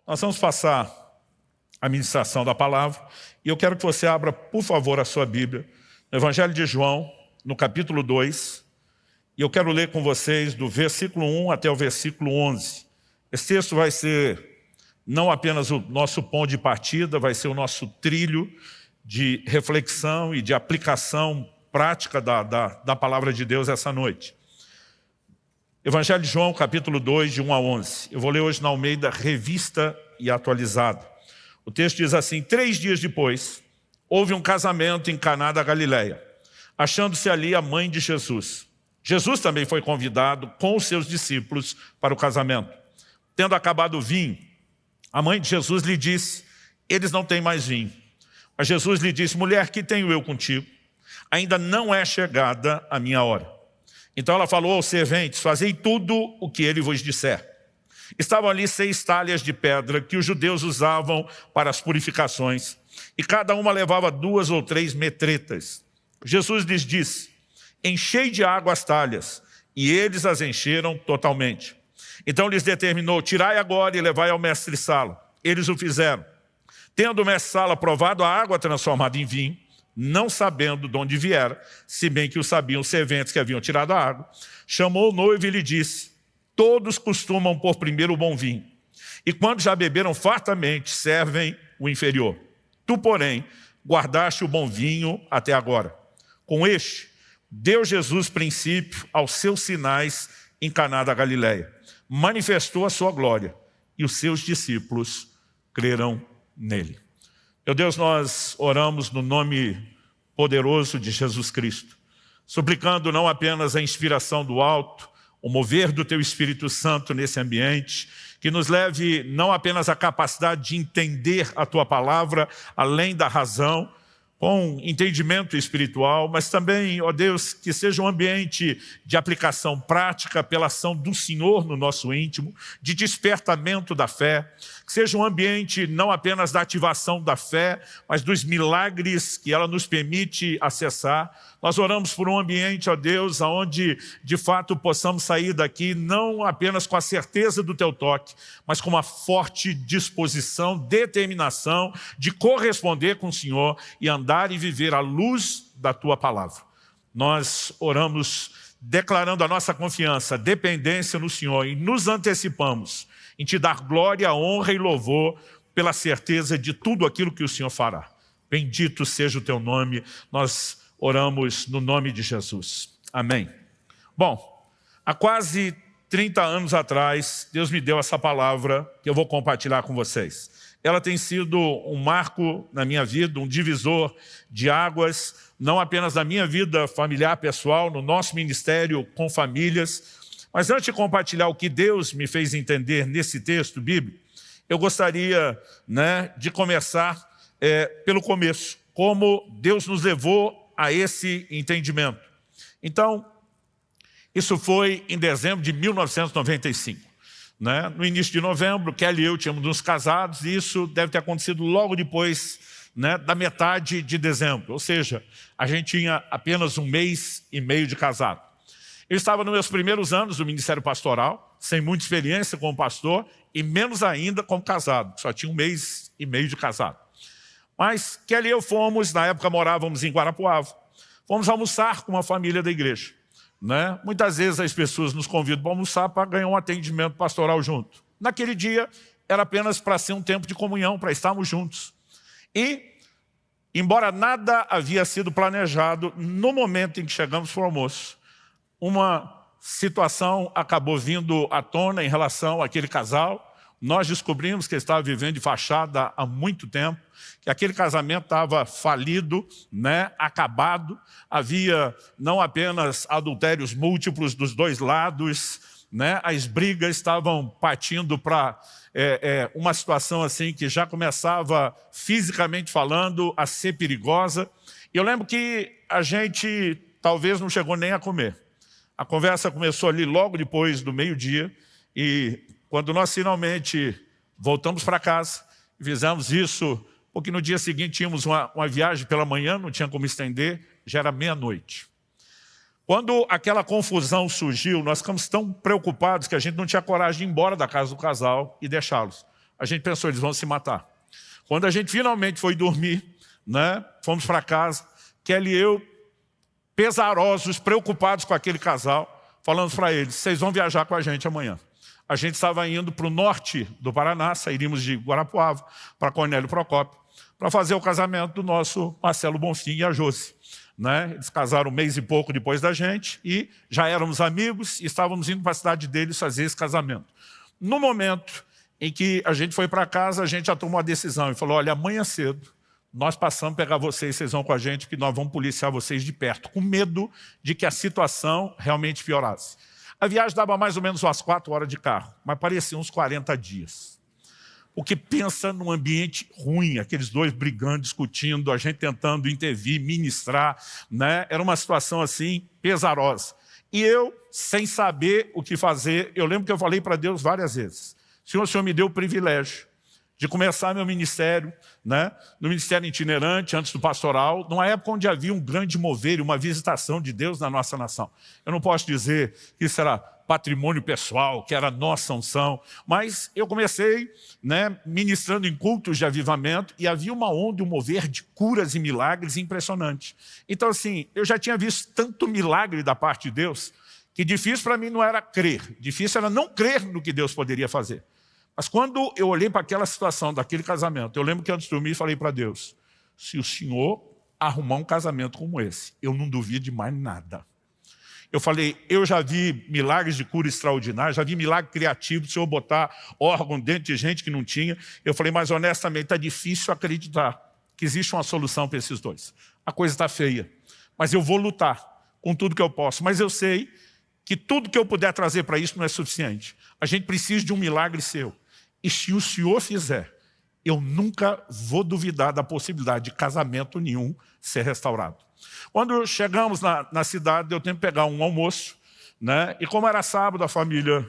Nós vamos passar a ministração da palavra e eu quero que você abra, por favor, a sua Bíblia no Evangelho de João, no capítulo 2, e eu quero ler com vocês do versículo 1 até o versículo 11. Esse texto vai ser não apenas o nosso ponto de partida, vai ser o nosso trilho de reflexão e de aplicação prática da palavra de Deus essa noite. Evangelho de João, capítulo 2, de 1 a 11. Eu vou ler hoje na Almeida, revista e atualizada. O texto diz assim: 3 dias depois, houve um casamento em Caná da Galileia, achando-se ali a mãe de Jesus. Jesus também foi convidado com os seus discípulos para o casamento. Tendo acabado o vinho, a mãe de Jesus lhe disse: eles não têm mais vinho. Mas Jesus lhe disse: mulher, que tenho eu contigo? Ainda não é chegada a minha hora. Então ela falou aos serventes: fazei tudo o que ele vos disser. Estavam ali 6 talhas de pedra que os judeus usavam para as purificações, e cada uma levava 2 ou 3 metretas. Jesus lhes disse: enchei de água as talhas, e eles as encheram totalmente. Então lhes determinou: tirai agora e levai ao mestre-sala. Eles o fizeram. Tendo o mestre-sala provado a água transformada em vinho, não sabendo de onde viera, se bem que o sabiam os serventes que haviam tirado a água, chamou o noivo e lhe disse: todos costumam pôr primeiro o bom vinho, e quando já beberam fartamente, servem o inferior. Tu, porém, guardaste o bom vinho até agora. Com este, deu Jesus princípio aos seus sinais em Caná da Galileia. Manifestou a sua glória, e os seus discípulos creram nele. Meu Deus, nós oramos no nome poderoso de Jesus Cristo, suplicando não apenas a inspiração do alto, o mover do Teu Espírito Santo nesse ambiente, que nos leve não apenas a capacidade de entender a Tua palavra, além da razão, com entendimento espiritual, mas também, ó Deus, que seja um ambiente de aplicação prática pela ação do Senhor no nosso íntimo, de despertamento da fé, que seja um ambiente não apenas da ativação da fé, mas dos milagres que ela nos permite acessar. Nós oramos por um ambiente, ó Deus, onde de fato possamos sair daqui não apenas com a certeza do Teu toque, mas com uma forte disposição, determinação de corresponder com o Senhor e andar e viver à luz da Tua palavra. Nós oramos declarando a nossa confiança, dependência no Senhor, e nos antecipamos em Te dar glória, honra e louvor pela certeza de tudo aquilo que o Senhor fará. Bendito seja o Teu nome, nós oramos no nome de Jesus. Amém. Bom, há quase 30 anos atrás, Deus me deu essa palavra que eu vou compartilhar com vocês. Ela tem sido um marco na minha vida, um divisor de águas, não apenas na minha vida familiar, pessoal, no nosso ministério com famílias. Mas antes de compartilhar o que Deus me fez entender nesse texto bíblico, eu gostaria de começar pelo começo, como Deus nos levou a esse entendimento. Então, isso foi em dezembro de 1995. No início de novembro, Kelly e eu tínhamos nos casados, e isso deve ter acontecido logo depois da metade de dezembro. Ou seja, a gente tinha apenas 1 mês e meio de casado. Eu estava nos meus primeiros anos do ministério pastoral, sem muita experiência como pastor, e menos ainda como casado. Só tinha 1 mês e meio de casado. Mas Kelly e eu fomos, na época morávamos em Guarapuava, fomos almoçar com uma família da igreja. Muitas vezes as pessoas nos convidam para almoçar para ganhar um atendimento pastoral junto. Naquele dia era apenas para ser um tempo de comunhão, para estarmos juntos. E, embora nada havia sido planejado, no momento em que chegamos para o almoço, uma situação acabou vindo à tona em relação àquele casal. Nós descobrimos que ele estava vivendo de fachada há muito tempo, que aquele casamento estava falido, acabado. Havia não apenas adultérios múltiplos dos dois lados, as brigas estavam partindo para uma situação assim que já começava, fisicamente falando, a ser perigosa. E eu lembro que a gente talvez não chegou nem a comer. A conversa começou ali logo depois do meio-dia, e quando nós finalmente voltamos para casa, fizemos isso, porque no dia seguinte tínhamos uma viagem pela manhã, não tinha como estender, já era meia-noite. Quando aquela confusão surgiu, nós ficamos tão preocupados que a gente não tinha coragem de ir embora da casa do casal e deixá-los. a gente pensou, eles vão se matar. Quando a gente finalmente foi dormir, né, fomos para casa, Kelly e eu, pesarosos, preocupados com aquele casal, falamos para eles, vocês vão viajar com a gente amanhã. A gente estava indo para o norte do Paraná, sairíamos de Guarapuava para Cornélio Procópio, para fazer o casamento do nosso Marcelo Bonfim e a Josi. Né? Eles casaram um mês e pouco depois da gente e já éramos amigos e estávamos indo para a cidade deles fazer esse casamento. No momento em que a gente foi para casa, a gente já tomou a decisão e falou, olha, amanhã cedo, nós passamos a pegar vocês vão com a gente, que nós vamos policiar vocês de perto, com medo de que a situação realmente piorasse. A viagem dava mais ou menos umas 4 horas de carro, mas parecia uns 40 dias. O que pensa num ambiente ruim, aqueles dois brigando, discutindo, a gente tentando intervir, ministrar, né? Era uma situação assim, pesarosa. E eu, sem saber o que fazer, eu lembro que eu falei para Deus várias vezes, o Senhor me deu o privilégio de começar meu ministério, né? No ministério itinerante, antes do pastoral, numa época onde havia um grande mover e uma visitação de Deus na nossa nação. Eu não posso dizer que isso era patrimônio pessoal, que era nossa unção, mas eu comecei, né, ministrando em cultos de avivamento e havia uma onda, um mover de curas e milagres impressionante. Então assim, eu já tinha visto tanto milagre da parte de Deus, que difícil para mim não era crer, difícil era não crer no que Deus poderia fazer. Mas quando eu olhei para aquela situação daquele casamento, eu lembro que antes de dormir falei para Deus, se o Senhor arrumar um casamento como esse, eu não duvido de mais nada. Eu falei, eu já vi milagres de cura extraordinários, já vi milagre criativo, o Senhor botar órgão dentro de gente que não tinha. Eu falei, mas honestamente está difícil acreditar que existe uma solução para esses dois. A coisa está feia, mas eu vou lutar com tudo que eu posso. Mas eu sei que tudo que eu puder trazer para isso não é suficiente. A gente precisa de um milagre seu. E se o Senhor fizer, eu nunca vou duvidar da possibilidade de casamento nenhum ser restaurado. Quando chegamos na cidade, deu tempo de pegar um almoço, né? E como era sábado, a família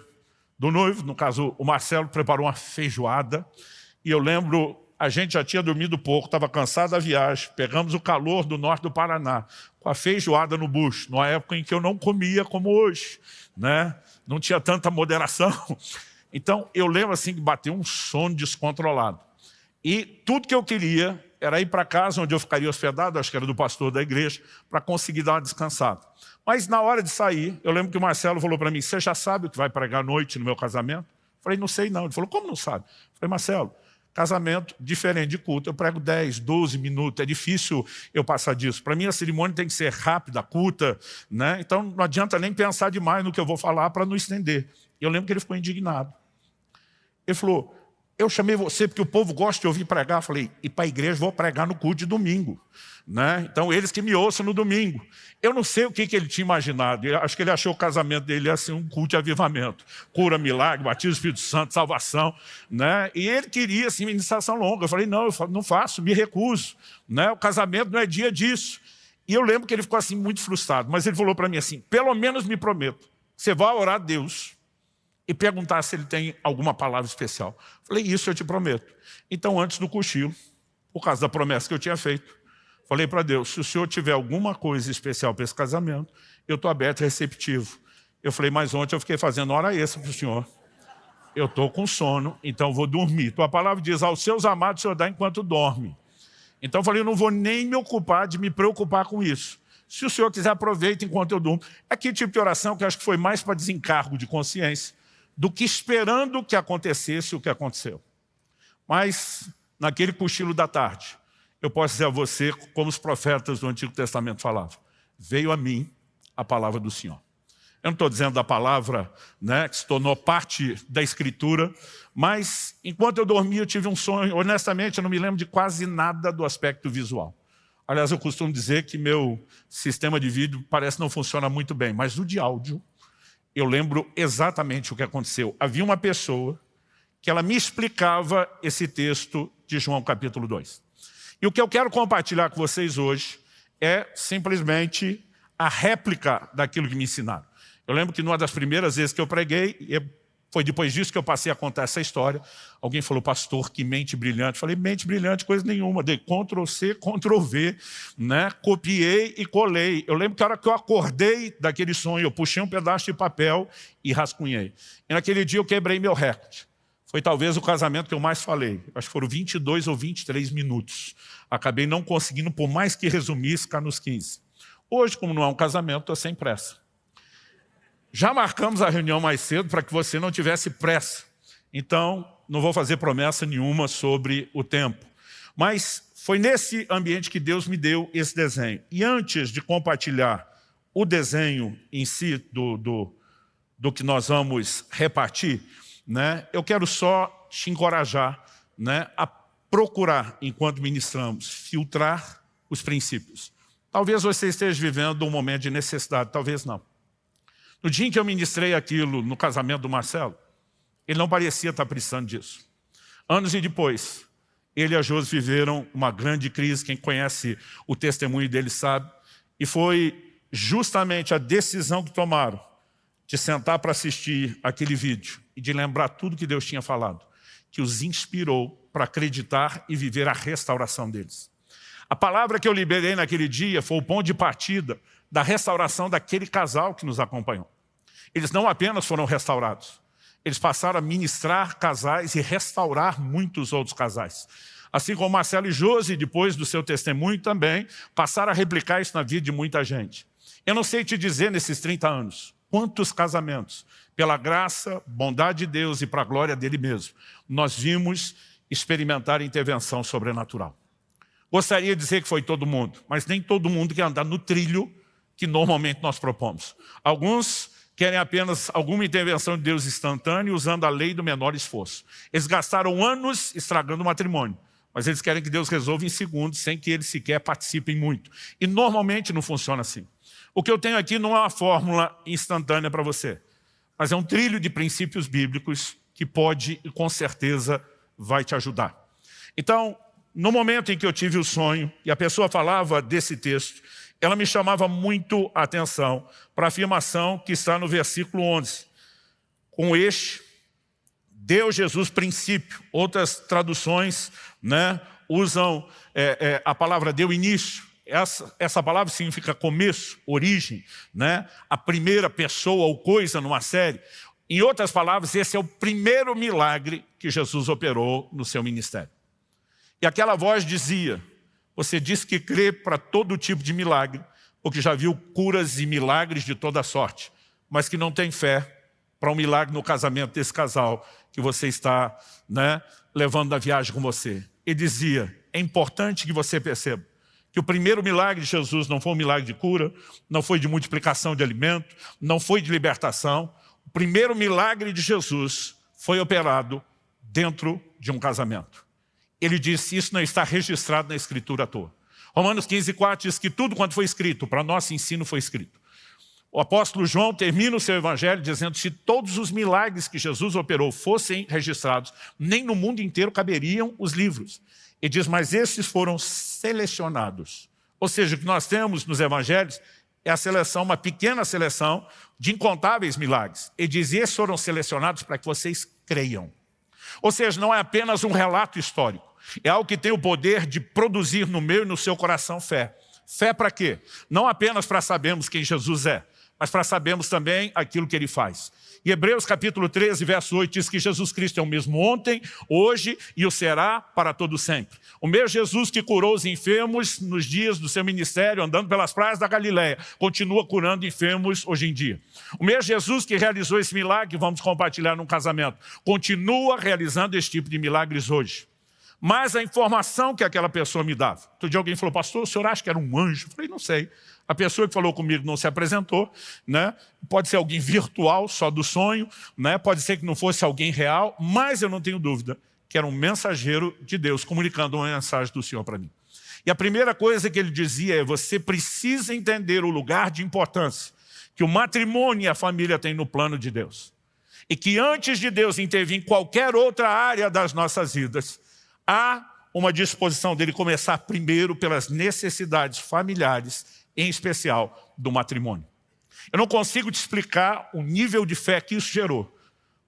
do noivo, no caso o Marcelo, preparou uma feijoada. E eu lembro, a gente já tinha dormido pouco, estava cansado da viagem, pegamos o calor do norte do Paraná, com a feijoada no bucho, numa época em que eu não comia como hoje, né? Não tinha tanta moderação. Então, eu lembro assim que bateu um sono descontrolado. E tudo que eu queria era ir para casa, onde eu ficaria hospedado, acho que era do pastor da igreja, para conseguir dar uma descansada. Mas na hora de sair, eu lembro que o Marcelo falou para mim, você já sabe o que vai pregar à noite no meu casamento? Eu falei, não sei não. Ele falou, como não sabe? Eu falei, Marcelo, casamento diferente de culto, eu prego 10, 12 minutos, é difícil eu passar disso. Para mim a cerimônia tem que ser rápida, curta, né? Então não adianta nem pensar demais no que eu vou falar para não estender. Eu lembro que ele ficou indignado. Ele falou, eu chamei você porque o povo gosta de ouvir pregar. Eu falei, e para a igreja vou pregar no culto de domingo. Né? Então eles que me ouçam no domingo. Eu não sei o que ele tinha imaginado. Eu acho que ele achou o casamento dele ia ser um culto de avivamento. Cura, milagre, batismo do Espírito Santo, salvação. Né? E ele queria assim, ministração longa. Eu falei, não, eu não faço, me recuso. Né? O casamento não é dia disso. E eu lembro que ele ficou assim muito frustrado. Mas ele falou para mim assim, pelo menos me prometo, você vai orar a Deus e perguntar se ele tem alguma palavra especial. Falei, isso eu te prometo. Então, antes do cochilo, por causa da promessa que eu tinha feito, falei para Deus, se o Senhor tiver alguma coisa especial para esse casamento, eu estou aberto e receptivo. Eu falei, mas ontem eu fiquei fazendo hora extra para o Senhor. Eu estou com sono, então vou dormir. Tua palavra diz, aos seus amados o Senhor dá enquanto dorme. Então eu falei, eu não vou nem me ocupar de me preocupar com isso. Se o Senhor quiser, aproveita enquanto eu durmo. É aquele tipo de oração que eu acho que foi mais para desencargo de consciência, do que esperando que acontecesse o que aconteceu. Mas, naquele cochilo da tarde, eu posso dizer a você, como os profetas do Antigo Testamento falavam, veio a mim a palavra do Senhor. Eu não estou dizendo da palavra, né, que se tornou parte da Escritura, mas, enquanto eu dormia, eu tive um sonho. Honestamente, eu não me lembro de quase nada do aspecto visual. Aliás, eu costumo dizer que meu sistema de vídeo parece não funciona muito bem, mas o de áudio, eu lembro exatamente o que aconteceu. Havia uma pessoa que ela me explicava esse texto de João capítulo 2. E o que eu quero compartilhar com vocês hoje é simplesmente a réplica daquilo que me ensinaram. Eu lembro que numa das primeiras vezes que eu preguei, foi depois disso que eu passei a contar essa história, alguém falou, pastor, que mente brilhante. Eu falei, mente brilhante, coisa nenhuma. Dei Ctrl+C, Ctrl+V, né? Copiei e colei. Eu lembro que a hora que eu acordei daquele sonho, eu puxei um pedaço de papel e rascunhei. E naquele dia eu quebrei meu recorde. Foi talvez o casamento que eu mais falei. Acho que foram 22 ou 23 minutos. Acabei não conseguindo, por mais que resumisse, ficar nos 15. Hoje, como não é um casamento, estou sem pressa. Já marcamos a reunião mais cedo para que você não tivesse pressa. Então, não vou fazer promessa nenhuma sobre o tempo. Mas foi nesse ambiente que Deus me deu esse desenho. E antes de compartilhar o desenho em si do que nós vamos repartir, né, eu quero só te encorajar, né, a procurar, enquanto ministramos, filtrar os princípios. Talvez você esteja vivendo um momento de necessidade, talvez não. No dia em que eu ministrei aquilo no casamento do Marcelo, ele não parecia estar precisando disso. Anos e depois, ele e a Josi viveram uma grande crise. Quem conhece o testemunho dele sabe. E foi justamente a decisão que tomaram de sentar para assistir aquele vídeo e de lembrar tudo que Deus tinha falado, que os inspirou para acreditar e viver a restauração deles. A palavra que eu liberei naquele dia foi o ponto de partida da restauração daquele casal que nos acompanhou. Eles não apenas foram restaurados, eles passaram a ministrar casais e restaurar muitos outros casais. Assim como Marcelo e Josi, depois do seu testemunho também, passaram a replicar isso na vida de muita gente. Eu não sei te dizer nesses 30 anos, quantos casamentos, pela graça, bondade de Deus e para a glória dele mesmo, nós vimos experimentar intervenção sobrenatural. Gostaria de dizer que foi todo mundo, mas nem todo mundo quer andar no trilho que normalmente nós propomos. Alguns querem apenas alguma intervenção de Deus instantânea usando a lei do menor esforço. Eles gastaram anos estragando o matrimônio, mas eles querem que Deus resolva em segundos, sem que eles sequer participem muito. E normalmente não funciona assim. O que eu tenho aqui não é uma fórmula instantânea para você, mas é um trilho de princípios bíblicos que pode e com certeza vai te ajudar. Então, no momento em que eu tive o sonho e a pessoa falava desse texto, ela me chamava muito a atenção para a afirmação que está no versículo 11. Com este, deu Jesus princípio. Outras traduções, né, usam a palavra deu início. Essa palavra significa começo, origem, né? A primeira pessoa ou coisa numa série. Em outras palavras, esse é o primeiro milagre que Jesus operou no seu ministério. E aquela voz dizia, você diz que crê para todo tipo de milagre, porque já viu curas e milagres de toda sorte, mas que não tem fé para um milagre no casamento desse casal que você está, né, levando na viagem com você. Ele dizia, é importante que você perceba que o primeiro milagre de Jesus não foi um milagre de cura, não foi de multiplicação de alimento, não foi de libertação. O primeiro milagre de Jesus foi operado dentro de um casamento. Ele disse, isso não está registrado na Escritura à toa. Romanos 15:4 diz que tudo quanto foi escrito, para nosso ensino foi escrito. O apóstolo João termina o seu evangelho dizendo que se todos os milagres que Jesus operou fossem registrados, nem no mundo inteiro caberiam os livros. Ele diz, mas esses foram selecionados. Ou seja, o que nós temos nos evangelhos é a seleção, uma pequena seleção de incontáveis milagres. Ele diz, esses foram selecionados para que vocês creiam. Ou seja, não é apenas um relato histórico. É algo que tem o poder de produzir no meu e no seu coração fé. Fé para quê? Não apenas para sabermos quem Jesus é, mas para sabermos também aquilo que Ele faz. E Hebreus capítulo 13, verso 8 diz que Jesus Cristo é o mesmo ontem, hoje e o será para todo sempre. O mesmo Jesus que curou os enfermos nos dias do seu ministério, andando pelas praias da Galileia, continua curando enfermos hoje em dia. O mesmo Jesus que realizou esse milagre, que vamos compartilhar num casamento, continua realizando esse tipo de milagres hoje. Mas a informação que aquela pessoa me dava. Outro dia alguém falou, pastor, o senhor acha que era um anjo? Eu falei, não sei. A pessoa que falou comigo não se apresentou, né? Pode ser alguém virtual, só do sonho, né? Pode ser que não fosse alguém real, mas eu não tenho dúvida que era um mensageiro de Deus comunicando uma mensagem do Senhor para mim. E a primeira coisa que ele dizia é, você precisa entender o lugar de importância que o matrimônio e a família têm no plano de Deus. E que antes de Deus intervir em qualquer outra área das nossas vidas, há uma disposição dele começar primeiro pelas necessidades familiares, em especial do matrimônio. Eu não consigo te explicar o nível de fé que isso gerou,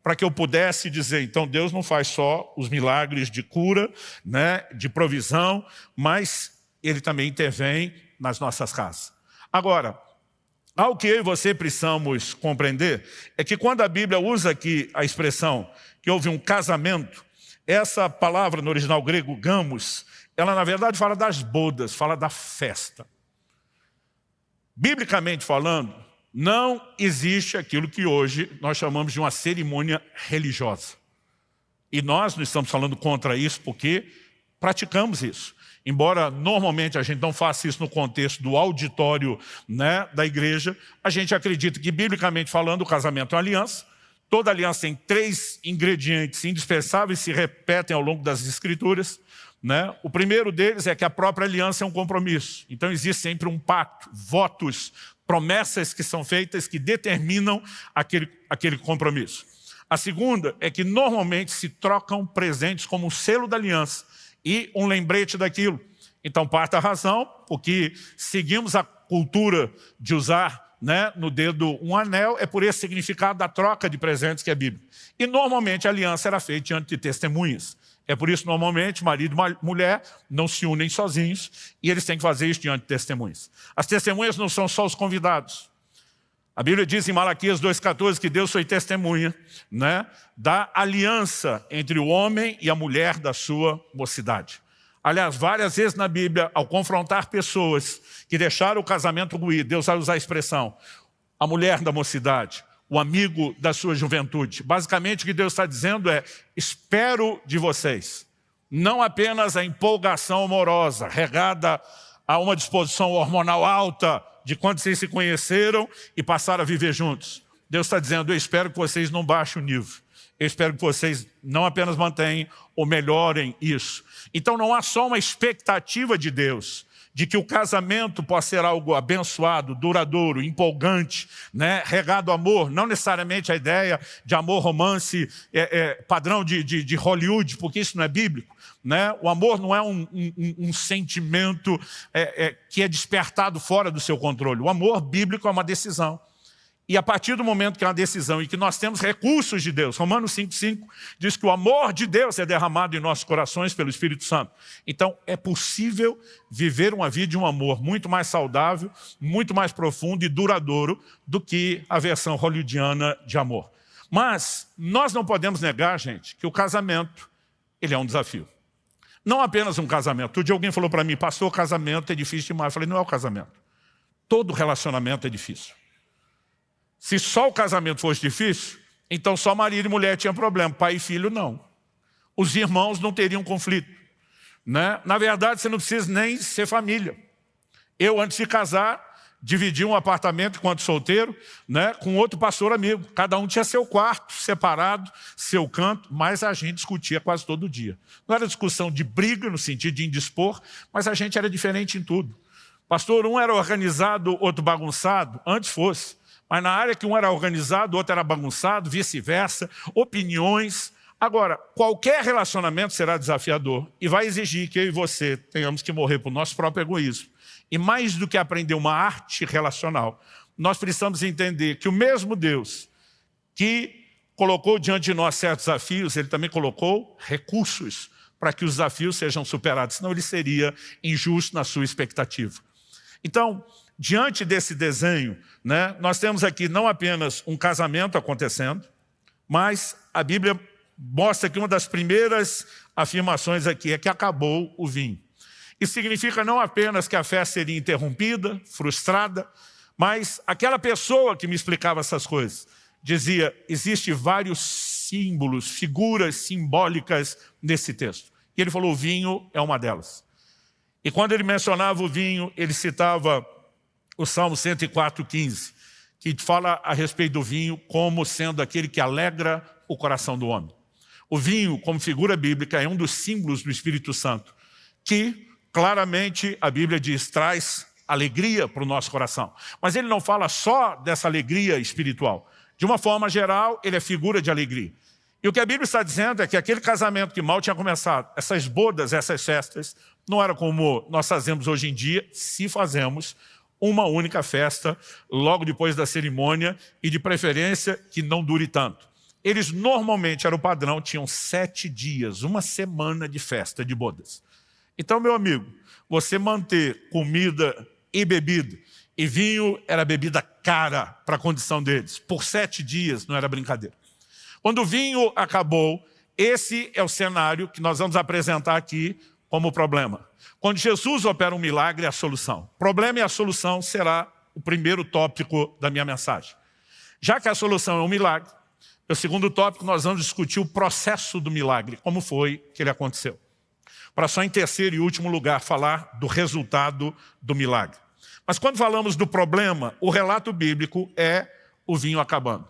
para que eu pudesse dizer, então Deus não faz só os milagres de cura, né, de provisão, mas Ele também intervém nas nossas casas. Agora, Algo que eu e você precisamos compreender é que quando a Bíblia usa aqui a expressão que houve um casamento, essa palavra no original grego, gamos, ela na verdade fala das bodas, fala da festa. Biblicamente falando, não existe aquilo que hoje nós chamamos de uma cerimônia religiosa. E nós não estamos falando contra isso porque praticamos isso. Embora normalmente a gente não faça isso no contexto do auditório, né, da igreja, a gente acredita que, biblicamente falando, o casamento é uma aliança. Toda aliança tem 3 ingredientes indispensáveis, se repetem ao longo das Escrituras. Né? O primeiro deles é que a própria aliança é um compromisso. Então existe sempre um pacto, votos, promessas que são feitas que determinam aquele compromisso. A segunda é que normalmente se trocam presentes como um selo da aliança e um lembrete daquilo. Então, parte da razão, porque seguimos a cultura de usar, né, no dedo um anel, é por esse significado da troca de presentes que é bíblico. E normalmente a aliança era feita diante de testemunhas. É por isso, normalmente, marido e mulher não se unem sozinhos e eles têm que fazer isso diante de testemunhas. As testemunhas não são só os convidados. A Bíblia diz em Malaquias 2,14 que Deus foi testemunha, né, da aliança entre o homem e a mulher da sua mocidade. Aliás, várias vezes na Bíblia, ao confrontar pessoas que deixaram o casamento ruir, Deus vai usar a expressão, a mulher da mocidade, o amigo da sua juventude. Basicamente o que Deus está dizendo é, espero de vocês, não apenas a empolgação amorosa, regada a uma disposição hormonal alta, de quando vocês se conheceram e passaram a viver juntos. Deus está dizendo, eu espero que vocês não baixem o nível. Eu espero que vocês não apenas mantenham ou melhorem isso. Então não há só uma expectativa de Deus, de que o casamento possa ser algo abençoado, duradouro, empolgante, né? Regado a amor, não necessariamente a ideia de amor romance padrão de Hollywood, porque isso não é bíblico. Né? O amor não é um sentimento que é despertado fora do seu controle. O amor bíblico é uma decisão. E a partir do momento que é uma decisão e que nós temos recursos de Deus, Romanos 5,5 diz que o amor de Deus é derramado em nossos corações pelo Espírito Santo. Então é possível viver uma vida de um amor muito mais saudável, muito mais profundo e duradouro do que a versão hollywoodiana de amor. Mas nós não podemos negar, gente, que o casamento ele é um desafio. Não apenas um casamento. Outro dia alguém falou para mim, pastor, casamento é difícil demais. Eu falei, não é o casamento. Todo relacionamento é difícil. Se só o casamento fosse difícil, então só marido e mulher tinham problema, pai e filho não. Os irmãos não teriam conflito. Né? Na verdade, você não precisa nem ser família. Eu, antes de casar, dividi um apartamento enquanto solteiro, né, com outro pastor amigo. Cada um tinha seu quarto separado, seu canto, mas a gente discutia quase todo dia. Não era discussão de briga, no sentido de indispor, mas a gente era diferente em tudo. Pastor, um era organizado, outro bagunçado, antes fosse. Mas na área que um era organizado, o outro era bagunçado, vice-versa, opiniões. Agora, qualquer relacionamento será desafiador e vai exigir que eu e você tenhamos que morrer para o nosso próprio egoísmo. E mais do que aprender uma arte relacional, nós precisamos entender que o mesmo Deus que colocou diante de nós certos desafios, Ele também colocou recursos para que os desafios sejam superados, senão Ele seria injusto na sua expectativa. Então, diante desse desenho, né, nós temos aqui não apenas um casamento acontecendo, mas a Bíblia mostra que uma das primeiras afirmações aqui é que acabou o vinho. Isso significa não apenas que a festa seria interrompida, frustrada, mas aquela pessoa que me explicava essas coisas dizia, existem vários símbolos, figuras simbólicas nesse texto. E ele falou, o vinho é uma delas. E quando ele mencionava o vinho, ele citava o Salmo 104,15, que fala a respeito do vinho como sendo aquele que alegra o coração do homem. O vinho, como figura bíblica, é um dos símbolos do Espírito Santo, que claramente a Bíblia diz, traz alegria para o nosso coração. Mas ele não fala só dessa alegria espiritual. De uma forma geral, ele é figura de alegria. E o que a Bíblia está dizendo é que aquele casamento que mal tinha começado, essas bodas, essas festas, não era como nós fazemos hoje em dia, se fazemos uma única festa logo depois da cerimônia e de preferência que não dure tanto. Eles normalmente, era o padrão, tinham 7 dias, uma semana de festa, de bodas. Então, meu amigo, você manter comida e bebida E vinho era bebida cara para a condição deles. Por 7 dias, não era brincadeira. Quando o vinho acabou, esse é o cenário que nós vamos apresentar aqui como problema. Quando Jesus opera um milagre, é a solução. O problema e a solução será o primeiro tópico da minha mensagem. Já que a solução é um milagre, no segundo tópico nós vamos discutir o processo do milagre, como foi que ele aconteceu. Para só em terceiro e último lugar falar do resultado do milagre. Mas quando falamos do problema, o relato bíblico é o vinho acabando.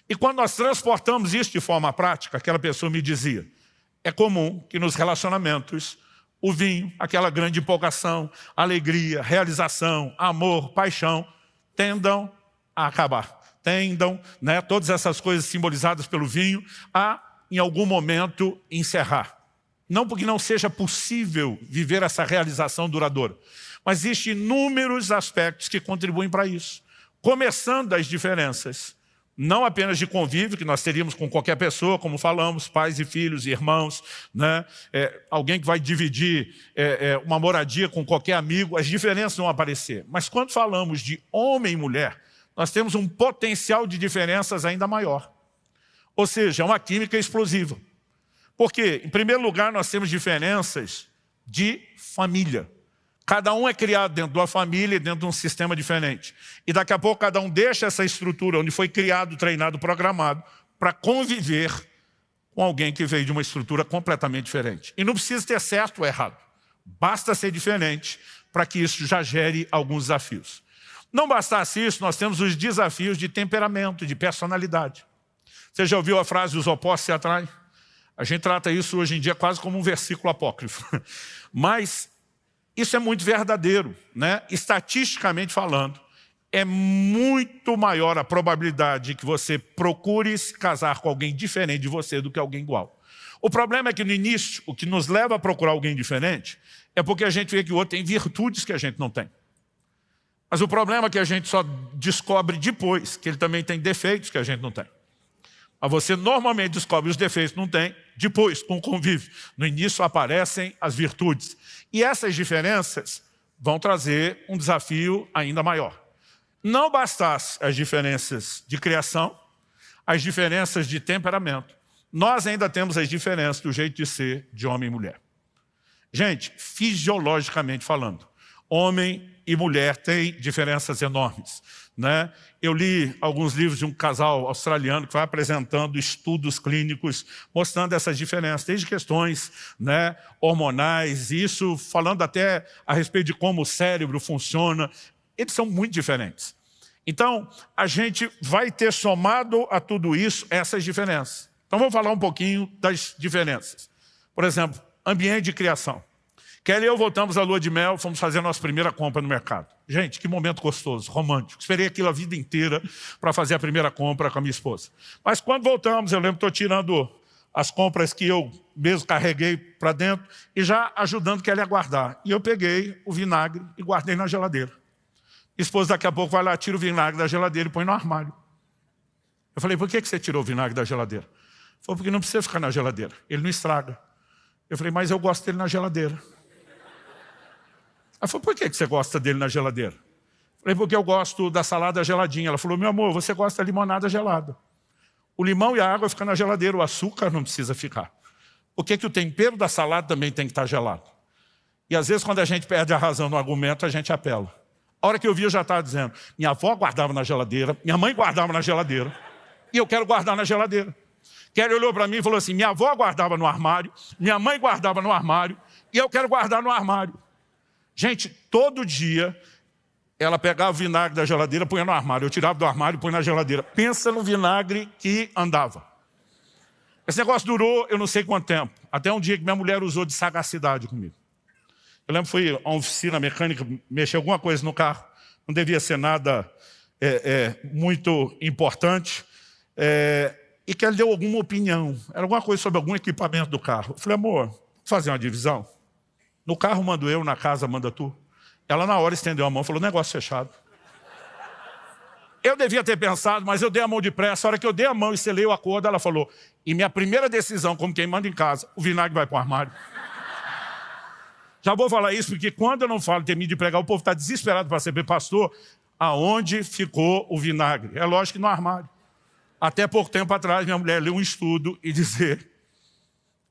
E quando nós transportamos isso de forma prática, aquela pessoa me dizia, é comum que nos relacionamentos o vinho, aquela grande empolgação, alegria, realização, amor, paixão, tendam a acabar. Tendam, todas essas coisas simbolizadas pelo vinho, a, em algum momento, encerrar. Não porque não seja possível viver essa realização duradoura, mas existem inúmeros aspectos que contribuem para isso. Começando das diferenças, não apenas de convívio, que nós teríamos com qualquer pessoa, como falamos, pais e filhos e irmãos, alguém que vai dividir uma moradia com qualquer amigo, as diferenças vão aparecer. Mas quando falamos de homem e mulher, nós temos um potencial de diferenças ainda maior. Ou seja, é uma química explosiva. Por quê? Em primeiro lugar, nós temos diferenças de família. Cada um é criado dentro de uma família e dentro de um sistema diferente. E daqui a pouco cada um deixa essa estrutura onde foi criado, treinado, programado para conviver com alguém que veio de uma estrutura completamente diferente. E não precisa ter certo ou errado. Basta ser diferente para que isso já gere alguns desafios. Não bastasse isso, nós temos os desafios de temperamento, de personalidade. Você já ouviu a frase, os opostos se atraem? A gente trata isso hoje em dia quase como um versículo apócrifo. Mas isso é muito verdadeiro, Estatisticamente falando, é muito maior a probabilidade de que você procure se casar com alguém diferente de você do que alguém igual. O problema é que no início, o que nos leva a procurar alguém diferente é porque a gente vê que o outro tem virtudes que a gente não tem. Mas o problema é que a gente só descobre depois que ele também tem defeitos que a gente não tem. Mas você normalmente descobre os defeitos que não tem depois, com o convívio. No início aparecem as virtudes. E essas diferenças vão trazer um desafio ainda maior. Não bastasse as diferenças de criação, as diferenças de temperamento, nós ainda temos as diferenças do jeito de ser de homem e mulher. Gente, fisiologicamente falando, homem e mulher têm diferenças enormes. Eu li alguns livros de um casal australiano que vai apresentando estudos clínicos mostrando essas diferenças, desde questões hormonais, isso falando até a respeito de como o cérebro funciona. Eles são muito diferentes. Então, a gente vai ter somado a tudo isso essas diferenças. Então, vamos falar um pouquinho das diferenças. Por exemplo, ambiente de criação. Kelly e eu voltamos à lua de mel, fomos fazer a nossa primeira compra no mercado. Gente, que momento gostoso, romântico. Esperei aquilo a vida inteira para fazer a primeira compra com a minha esposa. Mas quando voltamos, eu lembro que estou tirando as compras que eu mesmo carreguei para dentro e já ajudando Kelly a guardar. E eu peguei o vinagre e guardei na geladeira. A esposa daqui a pouco vai lá, tira o vinagre da geladeira e põe no armário. Eu falei, por que você tirou o vinagre da geladeira? Ele falou, porque não precisa ficar na geladeira, ele não estraga. Eu falei, mas eu gosto dele na geladeira. Ela falou, por que você gosta dele na geladeira? Eu falei, porque eu gosto da salada geladinha. Ela falou, meu amor, você gosta da limonada gelada. O limão e a água ficam na geladeira, o açúcar não precisa ficar. Por que o tempero da salada também tem que estar gelado? E às vezes quando a gente perde a razão no argumento, a gente apela. A hora que eu vi, eu já estava dizendo, minha avó guardava na geladeira, minha mãe guardava na geladeira, e eu quero guardar na geladeira. Kelly olhou para mim e falou assim, minha avó guardava no armário, minha mãe guardava no armário, e eu quero guardar no armário. Gente, todo dia ela pegava o vinagre da geladeira, punha no armário. Eu tirava do armário e punha na geladeira. Pensa no vinagre que andava. Esse negócio durou eu não sei quanto tempo. Até um dia que minha mulher usou de sagacidade comigo. Eu lembro que fui a uma oficina mecânica, mexer alguma coisa no carro. Não devia ser nada muito importante. E que ela deu alguma opinião. Era alguma coisa sobre algum equipamento do carro. Eu falei, amor, vou fazer uma divisão. No carro mando eu, na casa manda tu. Ela na hora estendeu a mão e falou, negócio fechado. Eu devia ter pensado, mas eu dei a mão depressa. A hora que eu dei a mão e selei o acordo, ela falou, e minha primeira decisão, como quem manda em casa, o vinagre vai para o armário. Já vou falar isso, porque quando eu não falo termino de pregar, o povo está desesperado para saber, pastor, aonde ficou o vinagre? É lógico que no armário. Até pouco tempo atrás, minha mulher leu um estudo e dizer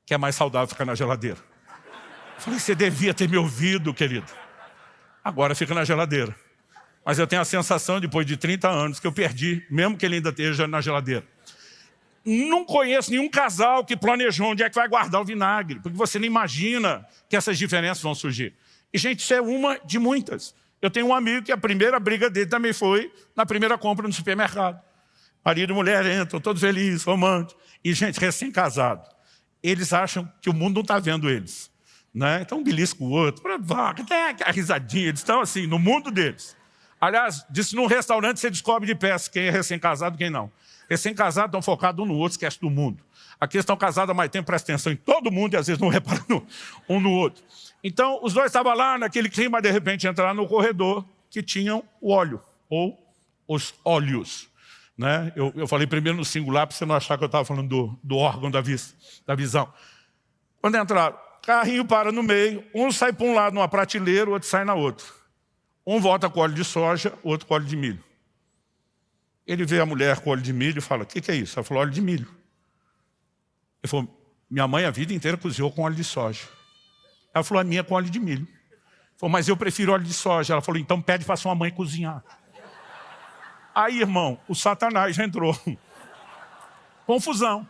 que é mais saudável ficar na geladeira. Eu falei, você devia ter me ouvido, querido. Agora fica na geladeira. Mas eu tenho a sensação, depois de 30 anos, que eu perdi, mesmo que ele ainda esteja na geladeira. Não conheço nenhum casal que planejou onde é que vai guardar o vinagre, porque você não imagina que essas diferenças vão surgir. E, gente, isso é uma de muitas. Eu tenho um amigo que a primeira briga dele também foi na primeira compra no supermercado. Marido e mulher entram, todos felizes, românticos. E, gente, recém-casado. Eles acham que o mundo não está vendo eles. Né? Então, um belisco o outro, a risadinha. Eles estão assim, no mundo deles. Aliás, disse num restaurante você descobre de peça quem é recém-casado e quem não. Recém-casados estão focados um no outro, esquece do mundo. Aqui estão casados há mais tempo, presta atenção em todo mundo e às vezes não reparam um no outro. Então, os dois estavam lá naquele clima, de repente entraram no corredor que tinham o óleo, ou os óleos. Né? Eu falei primeiro no singular para você não achar que eu estava falando do órgão da vista, da visão. Quando entraram, carrinho para no meio, um sai para um lado numa prateleira, o outro sai na outra. Um volta com óleo de soja, o outro com óleo de milho. Ele vê a mulher com óleo de milho e fala, o que é isso? Ela falou, óleo de milho. Ele falou, minha mãe a vida inteira cozinhou com óleo de soja. Ela falou, a minha com óleo de milho. Ele falou, mas eu prefiro óleo de soja. Ela falou, então pede para sua mãe cozinhar. Aí, irmão, o Satanás já entrou. Confusão.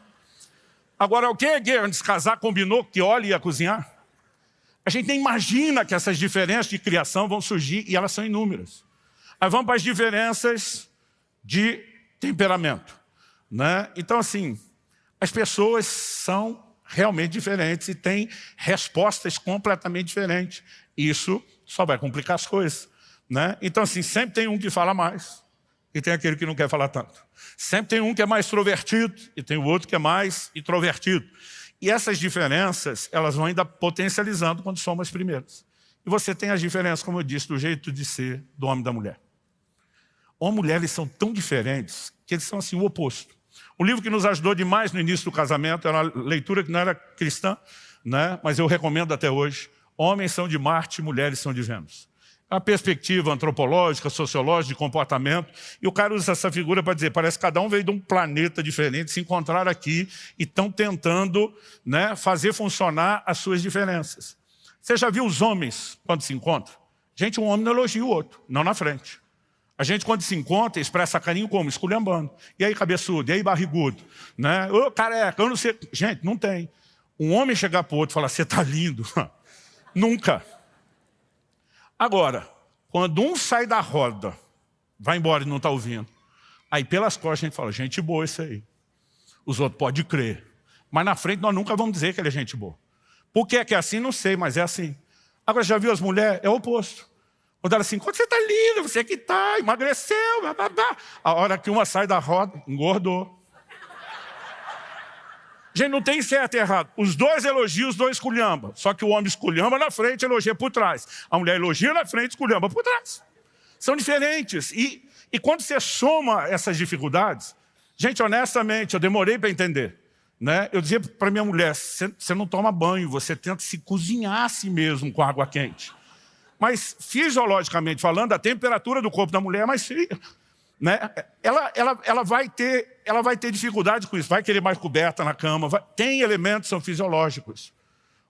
Agora, alguém antes de casar combinou que óleo ia cozinhar? A gente nem imagina que essas diferenças de criação vão surgir e elas são inúmeras. Aí vamos para as diferenças de temperamento. Né? Então, assim, as pessoas são realmente diferentes e têm respostas completamente diferentes. Isso só vai complicar as coisas. Né? Então, assim, sempre tem um que fala mais e tem aquele que não quer falar tanto. Sempre tem um que é mais extrovertido e tem o outro que é mais introvertido. E essas diferenças, elas vão ainda potencializando quando somos as primeiras. E você tem as diferenças, como eu disse, do jeito de ser do homem e da mulher. Homem e mulher, eles são tão diferentes que eles são assim, o oposto. Um livro que nos ajudou demais no início do casamento, era uma leitura que não era cristã, né? Mas eu recomendo até hoje. Homens são de Marte, mulheres são de Vênus. É uma perspectiva antropológica, sociológica, de comportamento. E o cara usa essa figura para dizer, parece que cada um veio de um planeta diferente, se encontraram aqui e estão tentando, né, fazer funcionar as suas diferenças. Você já viu os homens quando se encontram? Gente, um homem não elogia o outro, não na frente. A gente, quando se encontra, expressa carinho como? Esculhambando. E aí, cabeçudo? E aí, barrigudo? Né? Ô, careca, eu não sei. Gente, não tem. Um homem chegar para o outro e falar, você está lindo. Nunca. Agora, quando um sai da roda, vai embora e não está ouvindo, aí pelas costas a gente fala, gente boa isso aí. Os outros podem crer. Mas na frente nós nunca vamos dizer que ele é gente boa. Por que é assim? Não sei, mas é assim. Agora, já viu as mulheres? É o oposto. Quando ela assim, quando você está linda, você que está, emagreceu, blá, blá, blá. A hora que uma sai da roda, engordou. Gente, não tem certo e errado. Os dois elogiam, os dois esculhambam. Só que o homem esculhamba na frente, elogia por trás. A mulher elogia na frente, esculhamba por trás. São diferentes. E quando você soma essas dificuldades, gente, honestamente, eu demorei para entender. Né? Eu dizia para minha mulher, você não toma banho, você tenta se cozinhar a si mesmo com água quente. Mas, fisiologicamente falando, a temperatura do corpo da mulher é mais fria. Né? Ela vai ter dificuldade com isso, vai querer mais coberta na cama, tem elementos que são fisiológicos.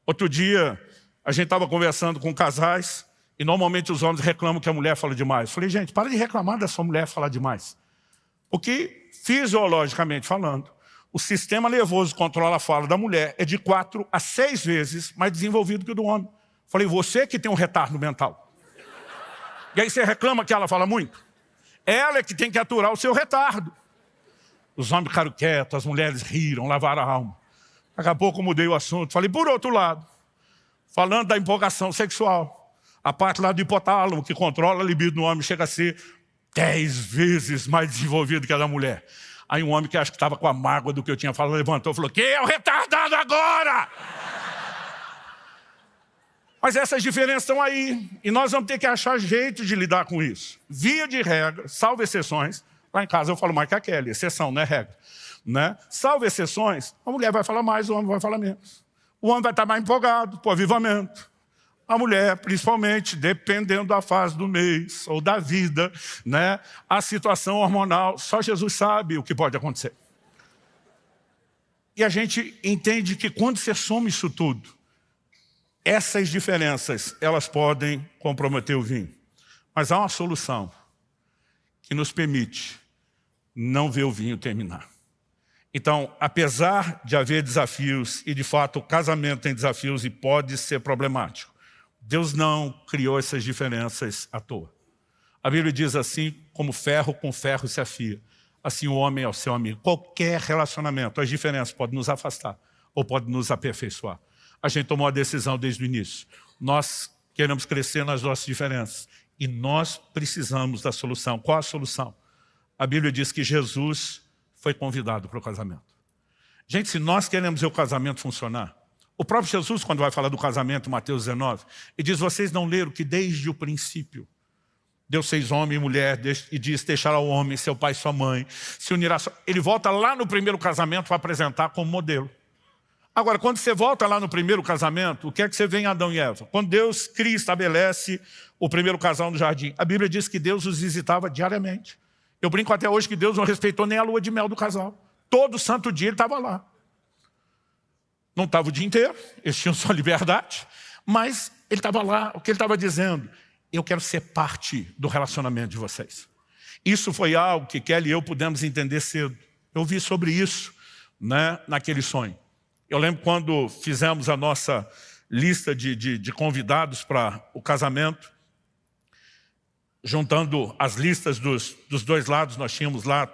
Outro dia, a gente estava conversando com casais e normalmente os homens reclamam que a mulher fala demais. Eu falei, gente, para de reclamar da sua mulher falar demais. Porque, fisiologicamente falando, o sistema nervoso que controla a fala da mulher é de 4 a 6 vezes mais desenvolvido que o do homem. Eu falei, você que tem um retardo mental. E aí você reclama que ela fala muito? Ela é que tem que aturar o seu retardo. Os homens ficaram quietos, as mulheres riram, lavaram a alma. Daqui a pouco eu mudei o assunto. Falei, por outro lado, falando da empolgação sexual, a parte lá do hipotálamo, que controla a libido no homem, chega a ser 10 vezes mais desenvolvido que a da mulher. Aí um homem que acho que estava com a mágoa do que eu tinha falado, levantou e falou, quem é o retardado agora? Mas essas diferenças estão aí, e nós vamos ter que achar jeito de lidar com isso. Via de regra, salvo exceções, lá em casa eu falo mais que a Kelly, exceção, não é regra. Né? Salvo exceções, a mulher vai falar mais, o homem vai falar menos. O homem vai estar mais empolgado, por avivamento. A mulher, principalmente, dependendo da fase do mês ou da vida, né? A situação hormonal, só Jesus sabe o que pode acontecer. E a gente entende que quando você soma isso tudo, essas diferenças, elas podem comprometer o vinho. Mas há uma solução que nos permite não ver o vinho terminar. Então, apesar de haver desafios, e de fato o casamento tem desafios e pode ser problemático, Deus não criou essas diferenças à toa. A Bíblia diz assim, como ferro com ferro se afia, assim o homem é o seu amigo. Qualquer relacionamento, as diferenças podem nos afastar ou podem nos aperfeiçoar. A gente tomou a decisão desde o início. Nós queremos crescer nas nossas diferenças e nós precisamos da solução. Qual a solução? A Bíblia diz que Jesus foi convidado para o casamento. Gente, se nós queremos ver o casamento funcionar, o próprio Jesus, quando vai falar do casamento, Mateus 19, ele diz, vocês não leram que desde o princípio, Deus fez homem e mulher, e diz, deixará o homem, seu pai e sua mãe, se unirá. Ele volta lá no primeiro casamento para apresentar como modelo. Agora, quando você volta lá no primeiro casamento, o que é que você vê em Adão e Eva? Quando Deus cria e estabelece o primeiro casal no jardim, a Bíblia diz que Deus os visitava diariamente. Eu brinco até hoje que Deus não respeitou nem a lua de mel do casal. Todo santo dia ele estava lá. Não estava o dia inteiro, eles tinham sua liberdade, mas ele estava lá, o que ele estava dizendo? Eu quero ser parte do relacionamento de vocês. Isso foi algo que Kelly e eu pudemos entender cedo. Eu vi sobre isso, né, naquele sonho. Eu lembro quando fizemos a nossa lista de convidados para o casamento, juntando as listas dos dois lados, nós tínhamos lá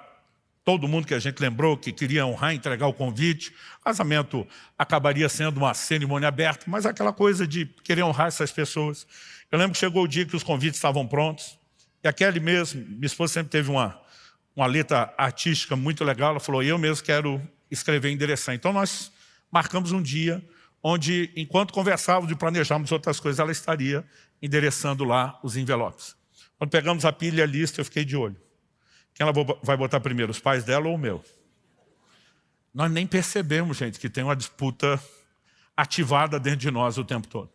todo mundo que a gente lembrou que queria honrar, entregar o convite. O casamento acabaria sendo uma cerimônia aberta, mas aquela coisa de querer honrar essas pessoas. Eu lembro que chegou o dia que os convites estavam prontos, e a Kelly mesmo, minha esposa sempre teve uma letra artística muito legal, ela falou, eu mesmo quero escrever e endereçar. Então nós marcamos um dia onde, enquanto conversávamos e planejávamos outras coisas, ela estaria endereçando lá os envelopes. Quando pegamos a pilha e a lista, eu fiquei de olho. Quem ela vai botar primeiro, os pais dela ou o meu? Nós nem percebemos, gente, que tem uma disputa ativada dentro de nós o tempo todo.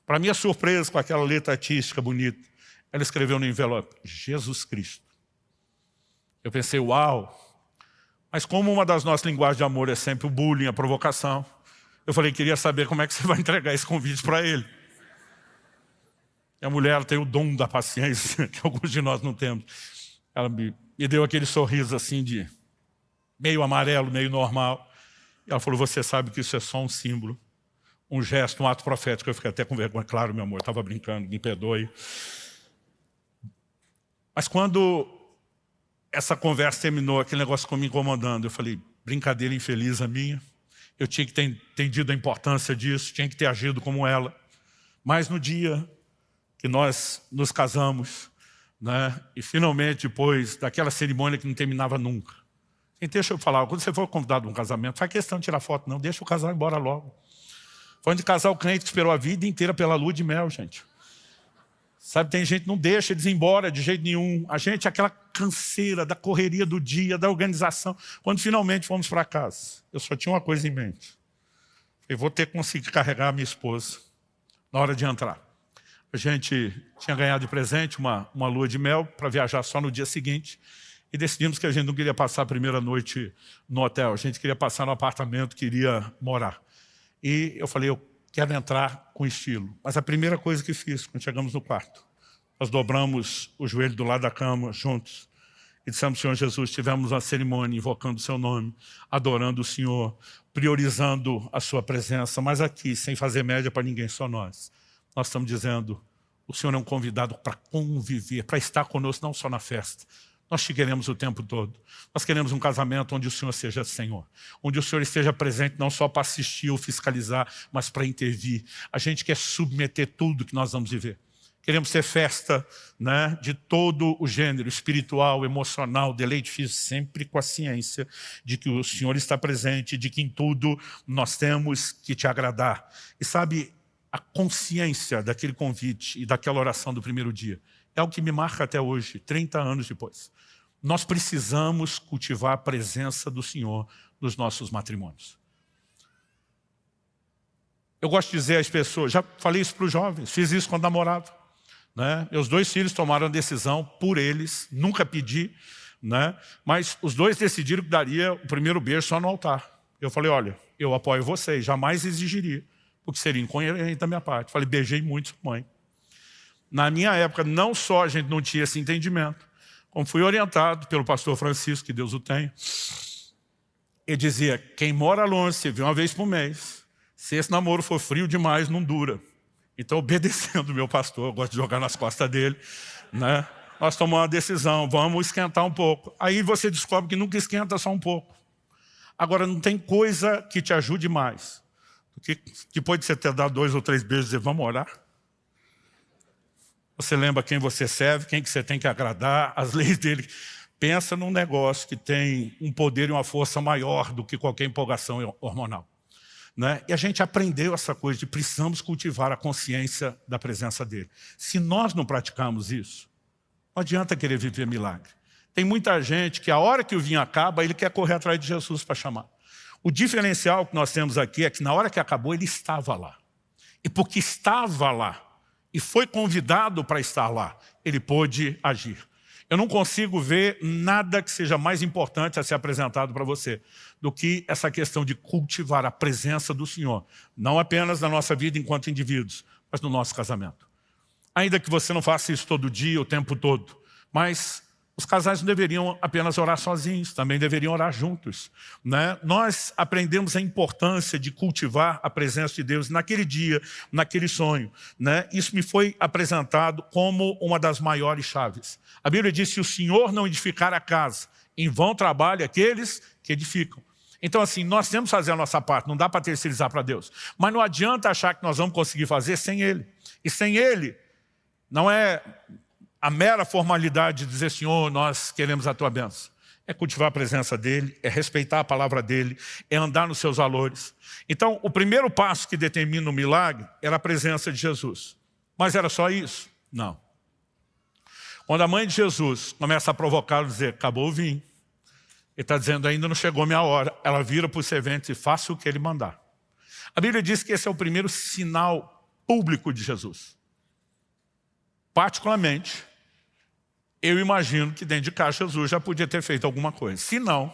Para minha surpresa, com aquela letra artística bonita, ela escreveu no envelope, Jesus Cristo. Eu pensei, uau! Mas como uma das nossas linguagens de amor é sempre o bullying, a provocação, eu falei, queria saber como é que você vai entregar esse convite para ele. E a mulher ela tem o dom da paciência, que alguns de nós não temos. Ela me deu aquele sorriso assim de meio amarelo, meio normal. E ela falou, você sabe que isso é só um símbolo, um gesto, um ato profético. Eu fiquei até com vergonha. Claro, meu amor, eu estava brincando, me perdoe. Mas quando essa conversa terminou, aquele negócio ficou me incomodando. Eu falei, brincadeira infeliz a minha. Eu tinha que ter entendido a importância disso, tinha que ter agido como ela. Mas no dia que nós nos casamos, né? E finalmente, depois daquela cerimônia que não terminava nunca. E deixa eu falar, quando você for convidado a um casamento, faz questão de tirar foto, não, deixa o casal ir embora logo. Foi onde casar o crente que esperou a vida inteira pela lua de mel, gente. Sabe, tem gente que não deixa eles ir embora de jeito nenhum. A gente, aquela canseira da correria do dia, da organização. Quando finalmente fomos para casa, eu só tinha uma coisa em mente. Eu vou ter que conseguir carregar a minha esposa na hora de entrar. A gente tinha ganhado de presente uma lua de mel para viajar só no dia seguinte. E decidimos que a gente não queria passar a primeira noite no hotel. A gente queria passar no apartamento, queria morar. E eu falei, eu quero entrar com estilo. Mas a primeira coisa que fiz, quando chegamos no quarto, nós dobramos o joelho do lado da cama, juntos. E dissemos, Senhor Jesus, tivemos uma cerimônia invocando o seu nome, adorando o Senhor, priorizando a sua presença. Mas aqui, sem fazer média para ninguém, só nós. Nós estamos dizendo, o Senhor é um convidado para conviver, para estar conosco, não só na festa. Nós te queremos o tempo todo. Nós queremos um casamento onde o Senhor seja Senhor. Onde o Senhor esteja presente não só para assistir ou fiscalizar, mas para intervir. A gente quer submeter tudo que nós vamos viver. Queremos ter festa, né, de todo o gênero, espiritual, emocional, deleite físico, sempre com a ciência de que o Senhor está presente, de que em tudo nós temos que te agradar. E sabe, a consciência daquele convite e daquela oração do primeiro dia é algo que me marca até hoje, 30 anos depois. Nós precisamos cultivar a presença do Senhor nos nossos matrimônios. Eu gosto de dizer às pessoas, já falei isso para os jovens, fiz isso quando namorava. Né? Meus 2 filhos tomaram a decisão por eles, nunca pedi, né? Mas os 2 decidiram que daria o primeiro beijo só no altar. Eu falei, olha, eu apoio vocês, jamais exigiria, porque seria incoerente da minha parte. Falei, beijei muito sua mãe. Na minha época, não só a gente não tinha esse entendimento, como fui orientado pelo pastor Francisco, que Deus o tenha, ele dizia, quem mora longe, se vê uma vez por mês, se esse namoro for frio demais, não dura. Então, obedecendo o meu pastor, eu gosto de jogar nas costas dele, né? Nós tomamos uma decisão, vamos esquentar um pouco. Aí você descobre que nunca esquenta só um pouco. Agora, não tem coisa que te ajude mais do que depois de você ter dado 2 ou 3 beijos, dizer, vamos orar? Você lembra quem você serve, quem que você tem que agradar, as leis dele. Pensa num negócio que tem um poder e uma força maior do que qualquer empolgação hormonal. Né? E a gente aprendeu essa coisa de precisamos cultivar a consciência da presença dele. Se nós não praticarmos isso, não adianta querer viver milagre. Tem muita gente que a hora que o vinho acaba, ele quer correr atrás de Jesus para chamar. O diferencial que nós temos aqui é que na hora que acabou, ele estava lá. E porque estava lá e foi convidado para estar lá, ele pôde agir. Eu não consigo ver nada que seja mais importante a ser apresentado para você do que essa questão de cultivar a presença do Senhor, não apenas na nossa vida enquanto indivíduos, mas no nosso casamento. Ainda que você não faça isso todo dia, o tempo todo, mas os casais não deveriam apenas orar sozinhos, também deveriam orar juntos. Né? Nós aprendemos a importância de cultivar a presença de Deus naquele dia, naquele sonho. Né? Isso me foi apresentado como uma das maiores chaves. A Bíblia diz, se o Senhor não edificar a casa, em vão trabalham aqueles que edificam. Então assim, nós temos que fazer a nossa parte, não dá para terceirizar para Deus. Mas não adianta achar que nós vamos conseguir fazer sem Ele. E sem Ele, não é a mera formalidade de dizer, Senhor, nós queremos a Tua bênção. É cultivar a presença dEle, é respeitar a palavra dEle, é andar nos seus valores. Então, o primeiro passo que determina o milagre era a presença de Jesus. Mas era só isso? Não. Quando a mãe de Jesus começa a provocá-lo, dizer, acabou o vinho. Ele está dizendo, ainda não chegou a minha hora. Ela vira para os serventes e faça o que ele mandar. A Bíblia diz que esse é o primeiro sinal público de Jesus. Particularmente, eu imagino que dentro de casa Jesus já podia ter feito alguma coisa. Se não,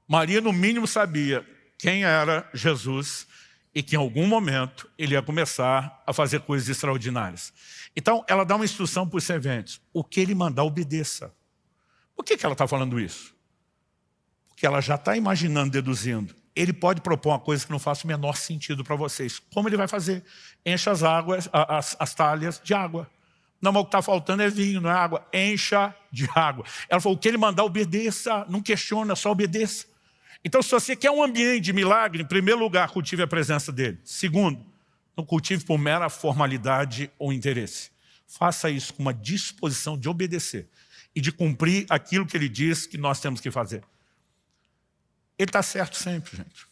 Maria no mínimo sabia quem era Jesus e que em algum momento ele ia começar a fazer coisas extraordinárias. Então ela dá uma instrução para os serventes. O que ele mandar, obedeça. Por que ela está falando isso? Porque ela já está imaginando, deduzindo. Ele pode propor uma coisa que não faça o menor sentido para vocês. Como ele vai fazer? Encha as águas, as talhas de água. Não, mas o que está faltando é vinho, não é água. Encha de água. Ela falou, o que ele mandar, obedeça. Não questiona, só obedeça. Então, se você quer um ambiente de milagre, em primeiro lugar, cultive a presença dele. Segundo, não cultive por mera formalidade ou interesse. Faça isso com uma disposição de obedecer e de cumprir aquilo que ele diz que nós temos que fazer. Ele está certo sempre, gente.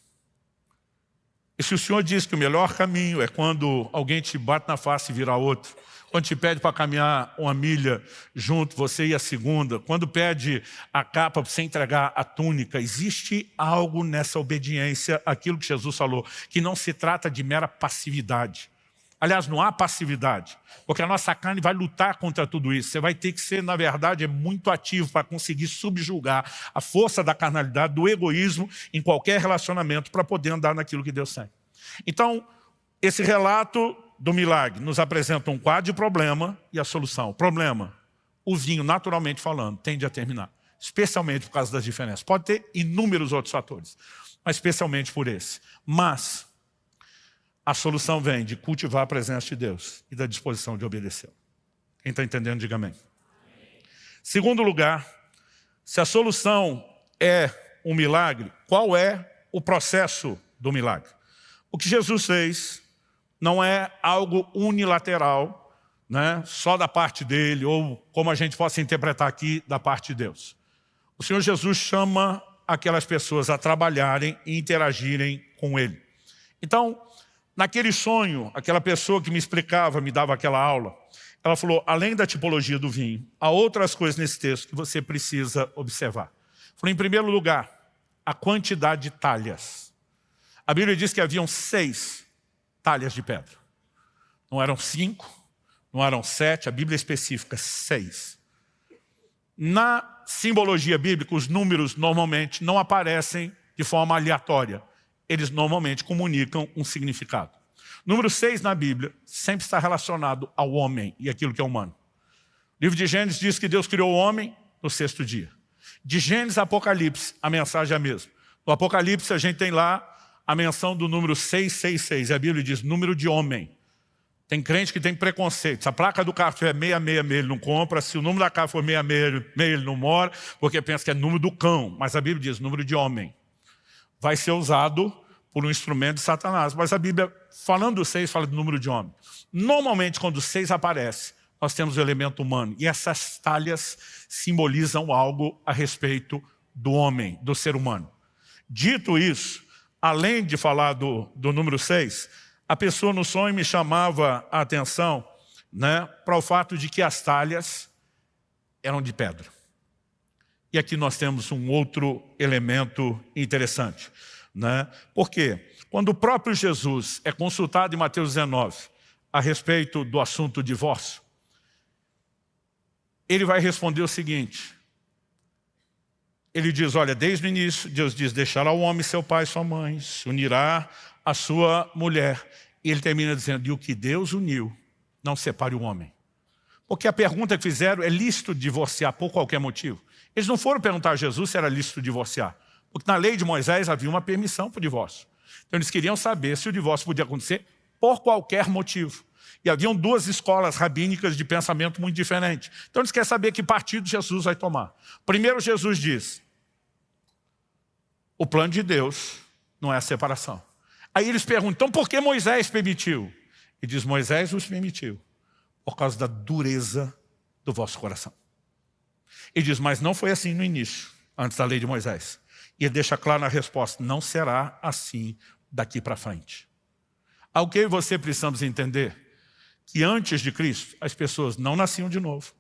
E se o Senhor diz que o melhor caminho é quando alguém te bate na face e vira outro, quando te pede para caminhar uma milha junto, você e a segunda, quando pede a capa para você entregar a túnica, existe algo nessa obediência, aquilo que Jesus falou, que não se trata de mera passividade. Aliás, não há passividade, porque a nossa carne vai lutar contra tudo isso. Você vai ter que ser, na verdade, muito ativo para conseguir subjugar a força da carnalidade, do egoísmo em qualquer relacionamento para poder andar naquilo que Deus tem. Então, esse relato do milagre nos apresenta um quadro de problema e a solução. Problema, o vinho, naturalmente falando, tende a terminar, especialmente por causa das diferenças. Pode ter inúmeros outros fatores, mas especialmente por esse. Mas a solução vem de cultivar a presença de Deus e da disposição de obedecer. Quem está entendendo, diga amém. Segundo lugar, se a solução é um milagre, qual é o processo do milagre? O que Jesus fez não é algo unilateral, né, só da parte dele, ou como a gente possa interpretar aqui, da parte de Deus. O Senhor Jesus chama aquelas pessoas a trabalharem e interagirem com Ele. Então, naquele sonho, aquela pessoa que me explicava, me dava aquela aula, ela falou, além da tipologia do vinho, há outras coisas nesse texto que você precisa observar. Falou, em primeiro lugar, a quantidade de talhas. A Bíblia diz que haviam 6 talhas de pedra. Não eram 5, não eram 7, a Bíblia é específica, 6. Na simbologia bíblica, os números normalmente não aparecem de forma aleatória. Eles normalmente comunicam um significado. Número 6 na Bíblia sempre está relacionado ao homem e aquilo que é humano. O livro de Gênesis diz que Deus criou o homem no 6º dia. De Gênesis a Apocalipse, a mensagem é a mesma. No Apocalipse a gente tem lá a menção do número 666. E a Bíblia diz número de homem. Tem crente que tem preconceito. Se a placa do carro tiver 666, ele não compra. Se o número da casa for 666, ele não mora, porque pensa que é número do cão. Mas a Bíblia diz número de homem. Vai ser usado por um instrumento de Satanás. Mas a Bíblia, falando do 6, fala do número de homem. Normalmente, quando o 6 aparece, nós temos o elemento humano. E essas talhas simbolizam algo a respeito do homem, do ser humano. Dito isso, além de falar do número 6, a pessoa no sonho me chamava a atenção, para o fato de que as talhas eram de pedra. E aqui nós temos um outro elemento interessante. Por quê? Quando o próprio Jesus é consultado em Mateus 19 a respeito do assunto divórcio, ele vai responder o seguinte. Ele diz, olha, desde o início, Deus diz, deixará o homem seu pai e sua mãe, se unirá a sua mulher. E ele termina dizendo, e o que Deus uniu, não separe o homem. Porque a pergunta que fizeram é lícito divorciar por qualquer motivo. Eles não foram perguntar a Jesus se era lícito divorciar. Porque na lei de Moisés havia uma permissão para o divórcio. Então eles queriam saber se o divórcio podia acontecer por qualquer motivo. E haviam 2 escolas rabínicas de pensamento muito diferentes. Então eles querem saber que partido Jesus vai tomar. Primeiro Jesus diz, o plano de Deus não é a separação. Aí eles perguntam, então por que Moisés permitiu? E diz, Moisés os permitiu por causa da dureza do vosso coração. E diz, mas não foi assim no início, antes da lei de Moisés. E ele deixa claro na resposta, não será assim daqui para frente. Ao que você precisamos entender que antes de Cristo, as pessoas não nasciam de novo,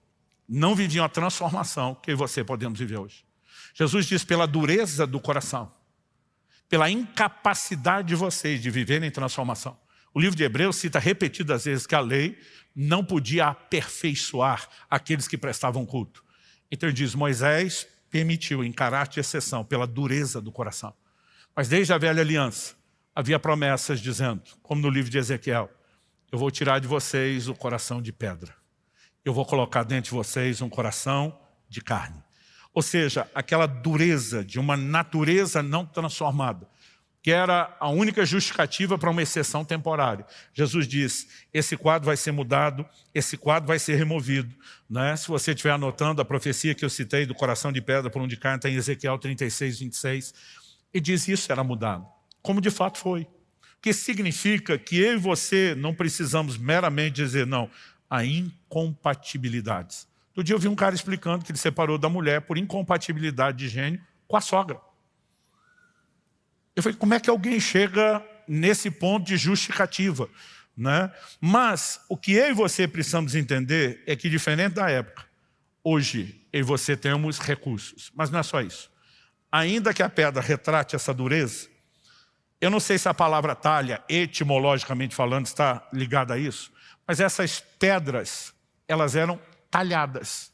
não viviam a transformação que eu e você podemos viver hoje. Jesus diz, pela dureza do coração, pela incapacidade de vocês de viverem transformação. O livro de Hebreus cita repetidas vezes que a lei não podia aperfeiçoar aqueles que prestavam culto. Então ele diz, Moisés permitiu em caráter de exceção, pela dureza do coração. Mas desde a velha aliança, havia promessas dizendo, como no livro de Ezequiel, eu vou tirar de vocês o coração de pedra. Eu vou colocar dentro de vocês um coração de carne. Ou seja, aquela dureza de uma natureza não transformada, que era a única justificativa para uma exceção temporária. Jesus diz, esse quadro vai ser mudado, esse quadro vai ser removido. Se você estiver anotando a profecia que eu citei do coração de pedra por um de carne, está em Ezequiel 36, 26, e diz isso era mudado, como de fato foi. O que significa que eu e você não precisamos meramente dizer não, há incompatibilidades. Outro dia eu vi um cara explicando que ele separou da mulher por incompatibilidade de gênio com a sogra. Eu falei, como é que alguém chega nesse ponto de justificativa? Mas o que eu e você precisamos entender é que, diferente da época, hoje eu e você temos recursos. Mas não é só isso. Ainda que a pedra retrate essa dureza, eu não sei se a palavra talha, etimologicamente falando, está ligada a isso, mas essas pedras, elas eram talhadas.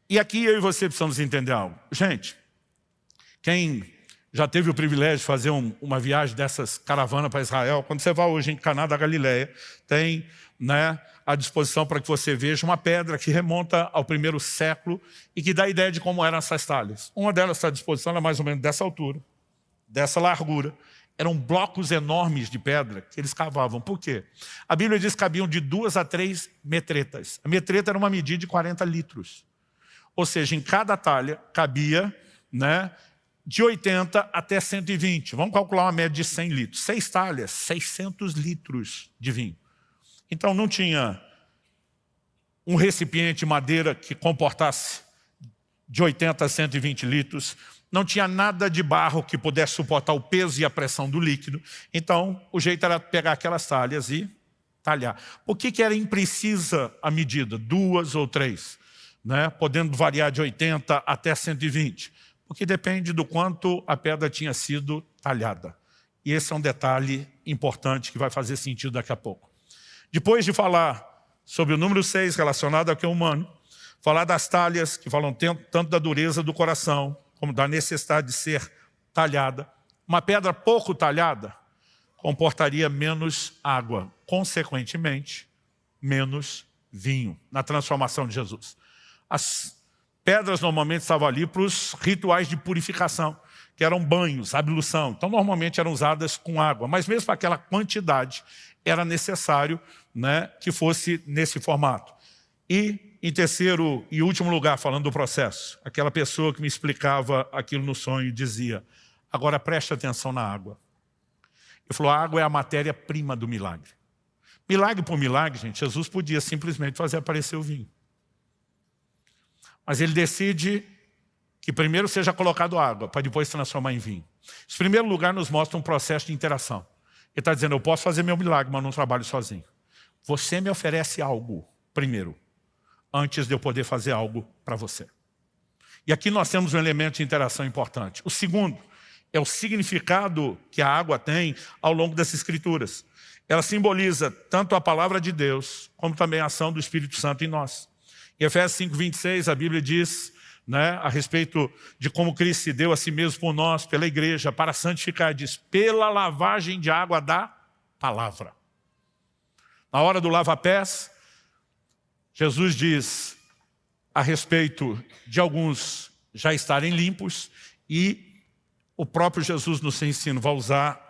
E aqui eu e você precisamos entender algo. Gente, quem já teve o privilégio de fazer uma viagem dessas caravanas para Israel, quando você vai hoje em Caná da Galileia, tem à disposição para que você veja uma pedra que remonta ao 1º século e que dá a ideia de como eram essas talhas. Uma delas está à disposição, ela é mais ou menos dessa altura, dessa largura. Eram blocos enormes de pedra que eles cavavam. Por quê? A Bíblia diz que cabiam de 2 a 3 metretas. A metreta era uma medida de 40 litros. Ou seja, em cada talha cabia de 80 até 120. Vamos calcular uma média de 100 litros. 6 talhas, 600 litros de vinho. Então não tinha um recipiente de madeira que comportasse de 80 a 120 litros. Não tinha nada de barro que pudesse suportar o peso e a pressão do líquido. Então, o jeito era pegar aquelas talhas e talhar. Por que era imprecisa a medida? 2 ou 3, podendo variar de 80 até 120. Porque depende do quanto a pedra tinha sido talhada. E esse é um detalhe importante que vai fazer sentido daqui a pouco. Depois de falar sobre o número 6 relacionado ao que é humano, falar das talhas, que falam tanto da dureza do coração, como da necessidade de ser talhada. Uma pedra pouco talhada comportaria menos água, consequentemente, menos vinho, na transformação de Jesus. As pedras normalmente estavam ali para os rituais de purificação, que eram banhos, ablução. Então, normalmente eram usadas com água, mas mesmo para aquela quantidade, era necessário, né, que fosse nesse formato. E, em terceiro e último lugar, falando do processo, aquela pessoa que me explicava aquilo no sonho dizia: agora preste atenção na água. Ele falou: a água é a matéria-prima do milagre. Milagre por milagre, gente, Jesus podia simplesmente fazer aparecer o vinho. Mas ele decide que primeiro seja colocado água, para depois se transformar em vinho. Em primeiro lugar, nos mostra um processo de interação. Ele está dizendo: eu posso fazer meu milagre, mas não trabalho sozinho. Você me oferece algo primeiro, antes de eu poder fazer algo para você. E aqui nós temos um elemento de interação importante. O segundo é o significado que a água tem ao longo das Escrituras. Ela simboliza tanto a palavra de Deus, como também a ação do Espírito Santo em nós. Em Efésios 5:26, a Bíblia diz, né, a respeito de como Cristo se deu a si mesmo por nós, pela igreja, para santificar, diz: pela lavagem de água da palavra. Na hora do lava-pés, Jesus diz a respeito de alguns já estarem limpos, e o próprio Jesus no seu ensino vai usar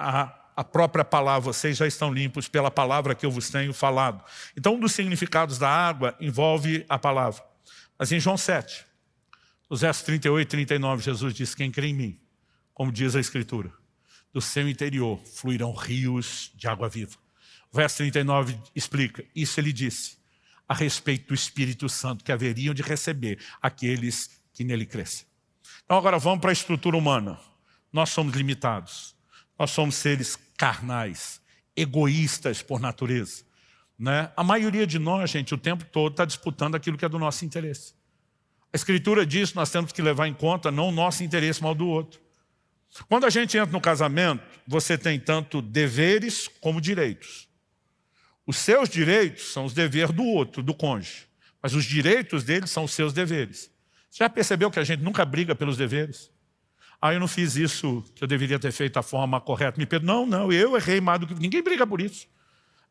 a própria palavra: vocês já estão limpos pela palavra que eu vos tenho falado. Então, um dos significados da água envolve a palavra. Mas em João 7, nos versos 38 e 39, Jesus diz: quem crê em mim, como diz a Escritura, do seu interior fluirão rios de água viva. O verso 39 explica: isso ele disse a respeito do Espírito Santo que haveriam de receber aqueles que nele crescem. Então agora vamos para a estrutura humana. Nós somos limitados. Nós somos seres carnais, egoístas por natureza, né? A maioria de nós, gente, o tempo todo está disputando aquilo que é do nosso interesse. A Escritura diz que nós temos que levar em conta não o nosso interesse, mas o do outro. Quando a gente entra no casamento, você tem tanto deveres como direitos. Os seus direitos são os deveres do outro, do cônjuge. Mas os direitos dele são os seus deveres. Você já percebeu que a gente nunca briga pelos deveres? Eu não fiz isso que eu deveria ter feito da forma correta. Me perdoa. Não, eu errei mais do que... Ninguém briga por isso.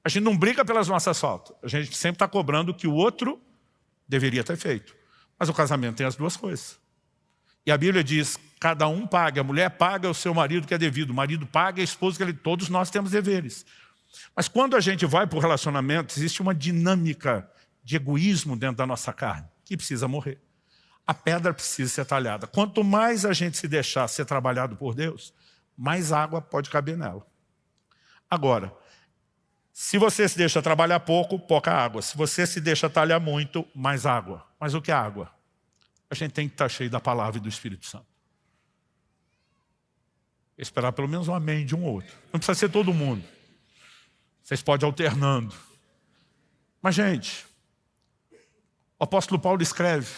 A gente não briga pelas nossas faltas. A gente sempre está cobrando o que o outro deveria ter feito. Mas o casamento tem as duas coisas. E a Bíblia diz: cada um paga. A mulher paga o seu marido que é devido. O marido paga a esposa que é devido. Todos nós temos deveres. Mas quando a gente vai para o relacionamento, existe uma dinâmica de egoísmo dentro da nossa carne, que precisa morrer. A pedra precisa ser talhada. Quanto mais a gente se deixar ser trabalhado por Deus, mais água pode caber nela. Agora, se você se deixa trabalhar pouco, pouca água. Se você se deixa talhar muito, mais água. Mas o que é água? A gente tem que estar cheio da palavra e do Espírito Santo. Esperar pelo menos um amém de um ou outro. Não precisa ser todo mundo. Vocês podem ir alternando. Mas, gente, o apóstolo Paulo escreve,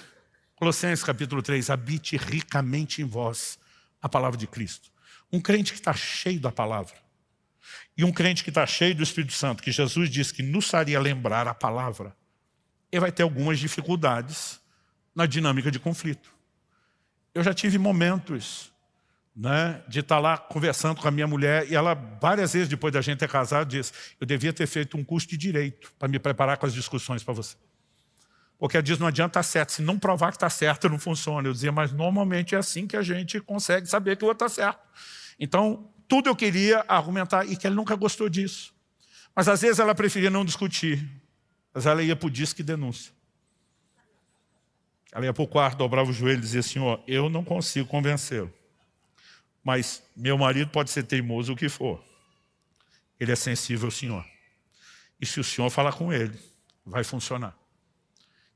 Colossenses capítulo 3, habite ricamente em vós a palavra de Cristo. Um crente que está cheio da palavra e um crente que está cheio do Espírito Santo, que Jesus disse que nos faria lembrar a palavra, ele vai ter algumas dificuldades na dinâmica de conflito. Eu já tive momentos, né, de estar lá conversando com a minha mulher, e ela, várias vezes depois da gente ter casado, disse: eu devia ter feito um curso de direito para me preparar com as discussões para você. Porque ela diz: não adianta estar certo, se não provar que está certo, não funciona. Eu dizia: mas normalmente é assim que a gente consegue saber que o outro está certo. Então, tudo eu queria argumentar, e que ele nunca gostou disso. Mas às vezes ela preferia não discutir, mas ela ia para o disque denúncia. Ela ia para o quarto, dobrava o joelho e dizia assim: ó, eu não consigo convencê-lo, mas meu marido pode ser teimoso o que for. Ele é sensível ao Senhor. E se o Senhor falar com ele, vai funcionar.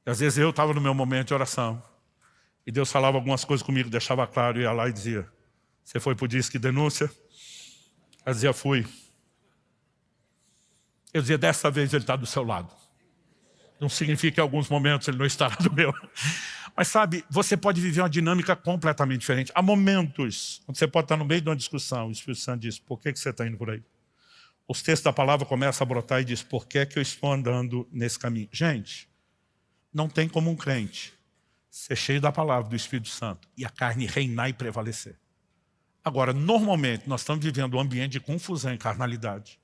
E às vezes eu estava no meu momento de oração, e Deus falava algumas coisas comigo, deixava claro, e ia lá e dizia: você foi para o disque denúncia? Ela dizia: fui. Eu dizia: dessa vez ele está do seu lado. Não significa que em alguns momentos ele não estará do meu. Mas sabe, você pode viver uma dinâmica completamente diferente. Há momentos onde você pode estar no meio de uma discussão, o Espírito Santo diz, por que você está indo por aí? Os textos da palavra começam a brotar e diz, por que eu estou andando nesse caminho? Gente, não tem como um crente ser cheio da palavra do Espírito Santo e a carne reinar e prevalecer. Agora, normalmente, nós estamos vivendo um ambiente de confusão e carnalidade,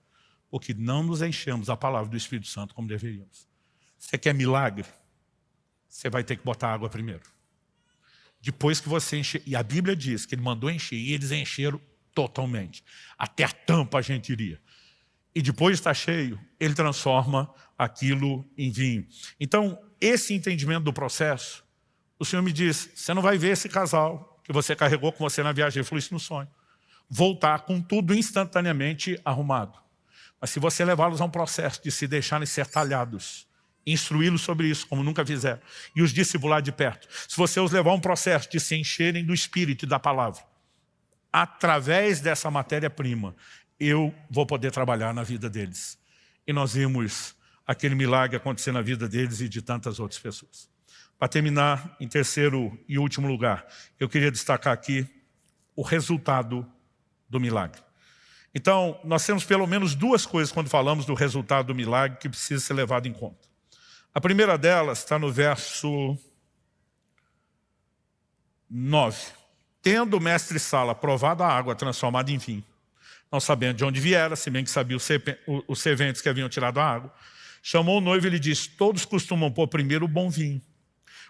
porque não nos enchemos da palavra do Espírito Santo como deveríamos. Você quer milagre? Você vai ter que botar água primeiro. Depois que você encher, e a Bíblia diz que ele mandou encher, e eles encheram totalmente. Até a tampa a gente iria. E depois de estar cheio, ele transforma aquilo em vinho. Então, esse entendimento do processo, o Senhor me diz, você não vai ver esse casal que você carregou com você na viagem, ele falou isso no sonho, voltar com tudo instantaneamente arrumado. Mas se você levá-los a um processo de se deixarem ser talhados, instruí-los sobre isso, como nunca fizeram, e os discipular de perto, se você os levar a um processo de se encherem do Espírito e da palavra, através dessa matéria-prima, eu vou poder trabalhar na vida deles. E nós vimos aquele milagre acontecer na vida deles e de tantas outras pessoas. Para terminar, em terceiro e último lugar, eu queria destacar aqui o resultado do milagre. Então, nós temos pelo menos duas coisas quando falamos do resultado do milagre que precisa ser levado em conta. A primeira delas está no verso 9. Tendo o mestre Sala provado a água transformada em vinho, não sabendo de onde viera, se bem que sabia os serventes que haviam tirado a água, chamou o noivo e lhe disse, todos costumam pôr primeiro o bom vinho.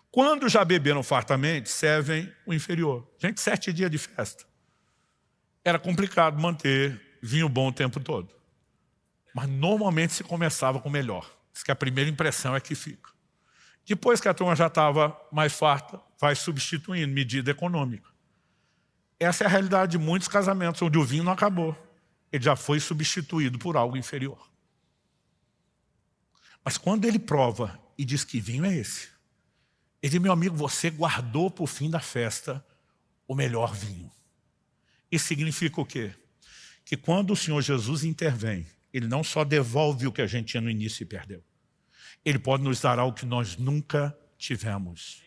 Quando já beberam fartamente, servem o inferior. Gente, 7 dias de festa. Era complicado manter vinho bom o tempo todo. Mas normalmente se começava com o melhor. Diz que a primeira impressão é que fica. Depois que a turma já estava mais farta, vai substituindo, medida econômica. Essa é a realidade de muitos casamentos, onde o vinho não acabou. Ele já foi substituído por algo inferior. Mas quando ele prova e diz que vinho é esse, ele diz, meu amigo, você guardou para o fim da festa o melhor vinho. Isso significa o quê? Que quando o Senhor Jesus intervém, ele não só devolve o que a gente tinha no início e perdeu. Ele pode nos dar algo que nós nunca tivemos.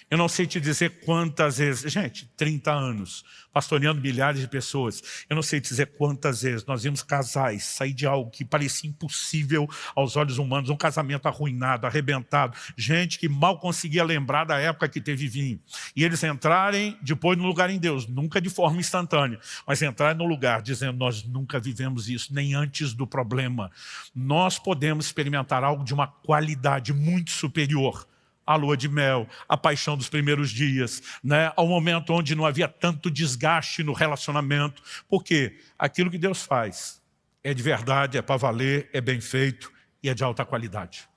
Eu não sei te dizer quantas vezes, gente, 30 anos, pastoreando milhares de pessoas, eu não sei te dizer quantas vezes nós vimos casais sair de algo que parecia impossível aos olhos humanos, um casamento arruinado, arrebentado, gente que mal conseguia lembrar da época que teve vinho. E eles entrarem depois no lugar em Deus, nunca de forma instantânea, mas entrarem no lugar dizendo, nós nunca vivemos isso, nem antes do problema. Nós podemos experimentar algo de uma qualidade muito superior a lua de mel, a paixão dos primeiros dias, né? Ao momento onde não havia tanto desgaste no relacionamento. Porque aquilo que Deus faz é de verdade, é para valer, é bem feito e é de alta qualidade.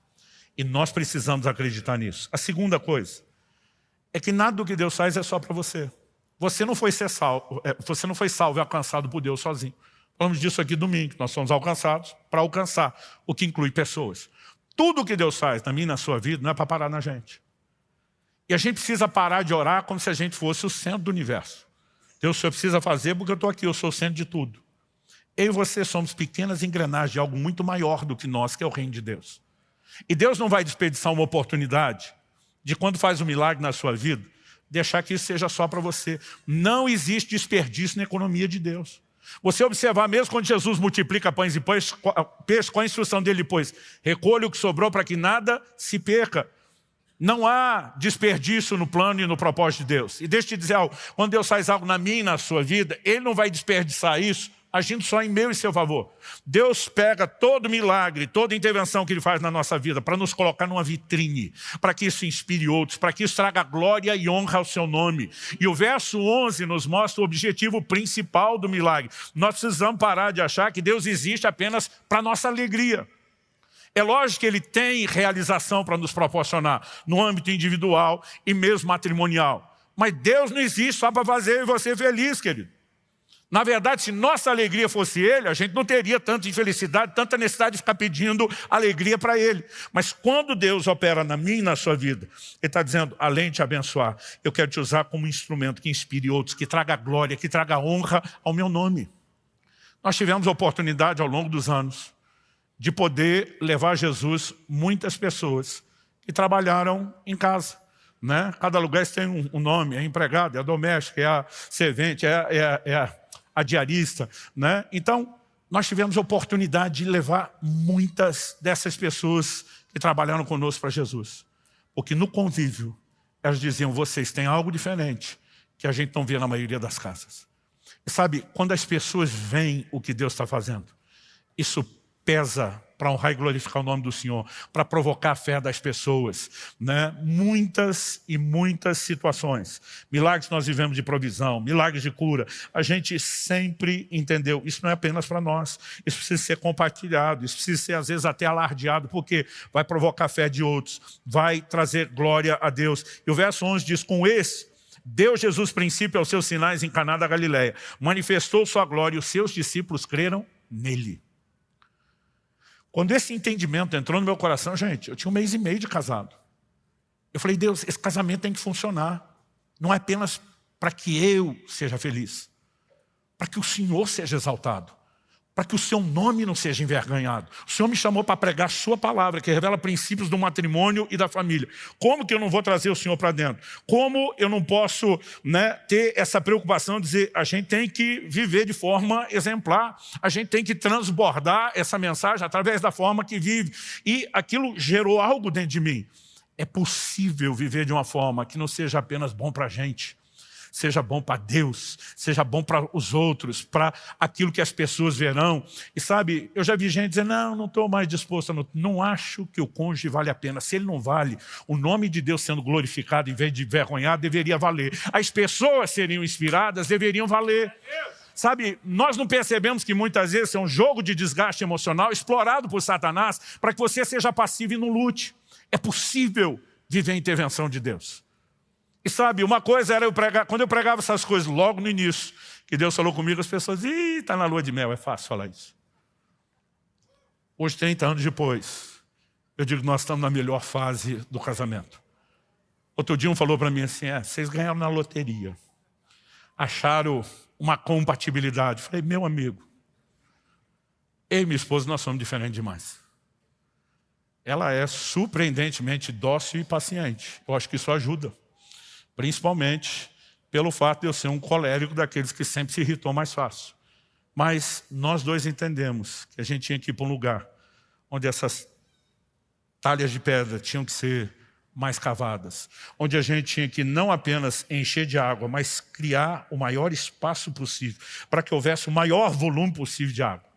E nós precisamos acreditar nisso. A segunda coisa é que nada do que Deus faz é só para você. Você não foi salvo e alcançado por Deus sozinho. Falamos disso aqui domingo, nós somos alcançados para alcançar, o que inclui pessoas. Tudo o que Deus faz na minha e na sua vida não é para parar na gente. E a gente precisa parar de orar como se a gente fosse o centro do universo. Deus, o Senhor precisa fazer porque eu estou aqui, eu sou o centro de tudo. Eu e você somos pequenas engrenagens de algo muito maior do que nós, que é o reino de Deus. E Deus não vai desperdiçar uma oportunidade de quando faz um milagre na sua vida, deixar que isso seja só para você. Não existe desperdício na economia de Deus. Você observar mesmo quando Jesus multiplica pães e peixes, com a instrução dele depois, recolha o que sobrou para que nada se perca. Não há desperdício no plano e no propósito de Deus. E deixa eu te dizer algo, quando Deus faz algo na minha e na sua vida, Ele não vai desperdiçar isso agindo só em meu e seu favor. Deus pega todo milagre, toda intervenção que Ele faz na nossa vida para nos colocar numa vitrine, para que isso inspire outros, para que isso traga glória e honra ao seu nome. E o verso 11 nos mostra o objetivo principal do milagre. Nós precisamos parar de achar que Deus existe apenas para nossa alegria. É lógico que Ele tem realização para nos proporcionar no âmbito individual e mesmo matrimonial. Mas Deus não existe só para fazer eu e você feliz, querido. Na verdade, se nossa alegria fosse Ele, a gente não teria tanta infelicidade, tanta necessidade de ficar pedindo alegria para Ele. Mas quando Deus opera na minha e na sua vida, Ele está dizendo, além de te abençoar, eu quero te usar como instrumento que inspire outros, que traga glória, que traga honra ao meu nome. Nós tivemos a oportunidade ao longo dos anos de poder levar a Jesus muitas pessoas que trabalharam em casa. né? Cada lugar tem um nome, é empregado, é a doméstica, é a servente, é a diarista, né? Então, nós tivemos a oportunidade de levar muitas dessas pessoas que trabalharam conosco para Jesus. Porque no convívio, elas diziam, vocês têm algo diferente que a gente não vê na maioria das casas. E sabe, quando as pessoas veem o que Deus está fazendo, isso pesa para honrar e glorificar o nome do Senhor, para provocar a fé das pessoas, né? Muitas e muitas situações. Milagres nós vivemos de provisão, milagres de cura. A gente sempre entendeu, isso não é apenas para nós, isso precisa ser compartilhado, isso precisa ser às vezes até alardeado, porque vai provocar a fé de outros, vai trazer glória a Deus. E o verso 11 diz, com esse, deu Jesus princípio aos seus sinais em Caná da Galileia, manifestou sua glória e os seus discípulos creram nele. Quando esse entendimento entrou no meu coração, gente, eu tinha 1 mês e meio de casado. Eu falei, Deus, esse casamento tem que funcionar. Não é apenas para que eu seja feliz, para que o Senhor seja exaltado, para que o seu nome não seja envergonhado. O Senhor me chamou para pregar a sua palavra, que revela princípios do matrimônio e da família. Como que eu não vou trazer o Senhor para dentro? Como eu não posso, né, ter essa preocupação de dizer, a gente tem que viver de forma exemplar, a gente tem que transbordar essa mensagem através da forma que vive. E aquilo gerou algo dentro de mim. É possível viver de uma forma que não seja apenas bom para a gente, seja bom para Deus, seja bom para os outros, para aquilo que as pessoas verão. E sabe, eu já vi gente dizer, não estou mais disposto, não acho que o cônjuge vale a pena. Se ele não vale, o nome de Deus sendo glorificado em vez de envergonhado, deveria valer. As pessoas seriam inspiradas, deveriam valer. Sabe, nós não percebemos que muitas vezes é um jogo de desgaste emocional explorado por Satanás para que você seja passivo e não lute. É possível viver a intervenção de Deus. E sabe, uma coisa era eu pregar, quando eu pregava essas coisas logo no início, que Deus falou comigo, as pessoas, está na lua de mel, é fácil falar isso. Hoje, 30 anos depois, eu digo, nós estamos na melhor fase do casamento. Outro dia um falou para mim assim, vocês ganharam na loteria. Acharam uma compatibilidade. Falei, meu amigo, eu e minha esposa, nós somos diferentes demais. Ela é surpreendentemente dócil e paciente. Eu acho que isso ajuda. Principalmente pelo fato de eu ser um colérico daqueles que sempre se irritou mais fácil. Mas nós dois entendemos que a gente tinha que ir para um lugar onde essas talhas de pedra tinham que ser mais cavadas. Onde a gente tinha que não apenas encher de água, mas criar o maior espaço possível, para que houvesse o maior volume possível de água.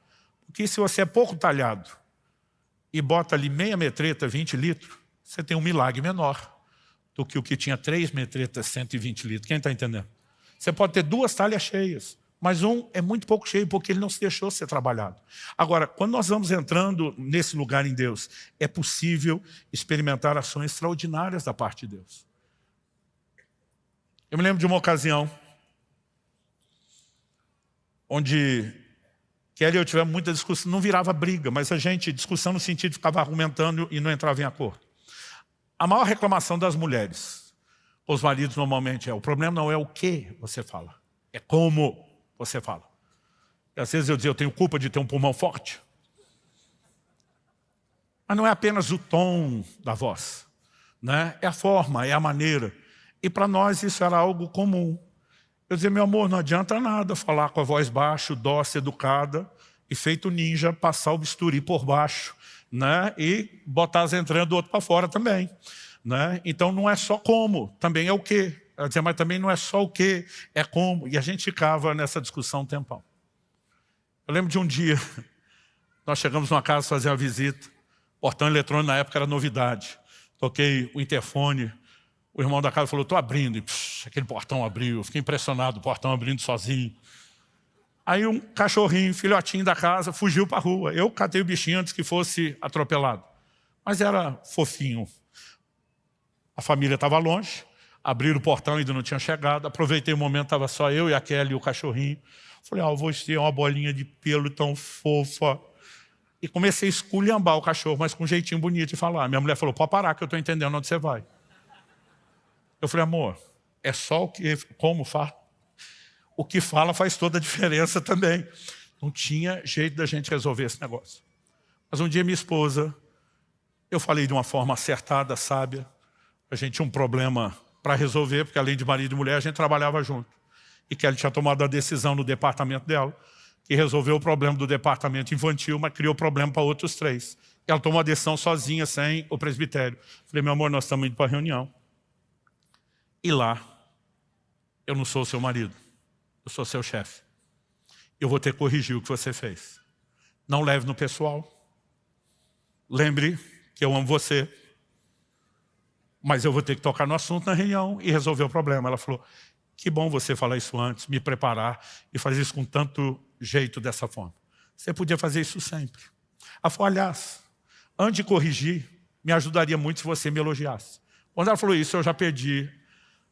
Porque se você é pouco talhado e bota ali meia metreta, 20 litros, você tem um milagre menor do que o que tinha 3 metretas, 120 litros. Quem está entendendo? Você pode ter 2 talhas cheias, mas um é muito pouco cheio, porque ele não se deixou ser trabalhado. Agora, quando nós vamos entrando nesse lugar em Deus, é possível experimentar ações extraordinárias da parte de Deus. Eu me lembro de uma ocasião onde Kelly e eu tivemos muita discussão, não virava briga, mas a gente, discussão no sentido de ficava argumentando e não entrava em acordo. A maior reclamação das mulheres, os maridos normalmente o problema não é o que você fala, é como você fala. E às vezes eu dizia, eu tenho culpa de ter um pulmão forte. Mas não é apenas o tom da voz, né? É a forma, é a maneira. E para nós isso era algo comum. Eu dizia, meu amor, não adianta nada falar com a voz baixa, dócil, educada, e feito ninja, passar o bisturi por baixo, né? E botar as entranhas do outro para fora também, né? Então não é só como, também é o que. Ela dizia, mas também não é só o que, é como. E a gente ficava nessa discussão um tempão. Eu lembro de um dia, nós chegamos numa casa fazer uma visita, portão eletrônico na época era novidade. Toquei o interfone, o irmão da casa falou, estou abrindo, e aquele portão abriu, eu fiquei impressionado, o portão abrindo sozinho. Aí um cachorrinho, filhotinho da casa, fugiu para a rua. Eu catei o bichinho antes que fosse atropelado. Mas era fofinho. A família estava longe, abriram o portão, ainda não tinha chegado. Aproveitei o momento, estava só eu e a Kelly e o cachorrinho. Falei, você é uma bolinha de pelo tão fofa. E comecei a esculhambar o cachorro, mas com um jeitinho bonito de falar. Minha mulher falou, pode parar que eu estou entendendo onde você vai. Eu falei, amor, é só o que, como fala. O que fala faz toda a diferença também. Não tinha jeito da gente resolver esse negócio. Mas um dia minha esposa, eu falei de uma forma acertada, sábia, A gente tinha um problema para resolver, porque além de marido e mulher, a gente trabalhava junto. E Kelly tinha tomado a decisão no departamento dela, que resolveu o problema do departamento infantil, mas criou problema para outros 3. Ela tomou a decisão sozinha, sem o presbitério. Falei, meu amor, nós estamos indo para a reunião. E lá, eu não sou o seu marido, eu sou seu chefe. Eu vou ter que corrigir o que você fez. Não leve no pessoal. Lembre que eu amo você. Mas eu vou ter que tocar no assunto na reunião e resolver o problema. Ela falou, que bom você falar isso antes, me preparar e fazer isso com tanto jeito dessa forma. Você podia fazer isso sempre. Ela falou, aliás, antes de corrigir, me ajudaria muito se você me elogiasse. Quando ela falou isso, eu já perdi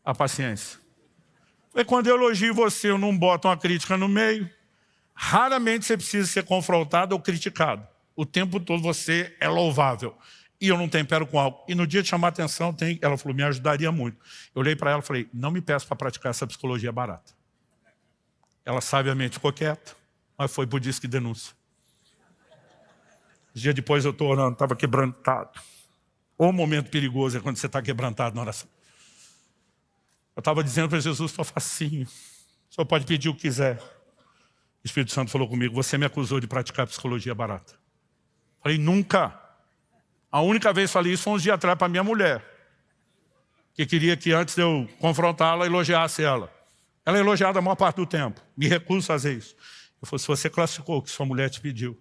a paciência. Falei, quando eu elogio você, eu não boto uma crítica no meio. Raramente você precisa ser confrontado ou criticado. O tempo todo você é louvável. E eu não tempero com algo. E no dia de chamar a atenção, ela falou, me ajudaria muito. Eu olhei para ela e falei, não me peça para praticar essa psicologia barata. Ela sabiamente ficou quieta, mas foi por disque denúncia. Dia depois eu estou orando, estava quebrantado. O momento perigoso é quando você está quebrantado na oração. Eu estava dizendo para Jesus, estou facinho. O senhor pode pedir o que quiser. O Espírito Santo falou comigo, você me acusou de praticar psicologia barata. Falei, nunca. A única vez que falei isso foi uns dias atrás para minha mulher, que queria que antes de eu confrontá-la, elogiasse ela. Ela é elogiada a maior parte do tempo. Me recuso a fazer isso. Eu falei, se você classificou o que sua mulher te pediu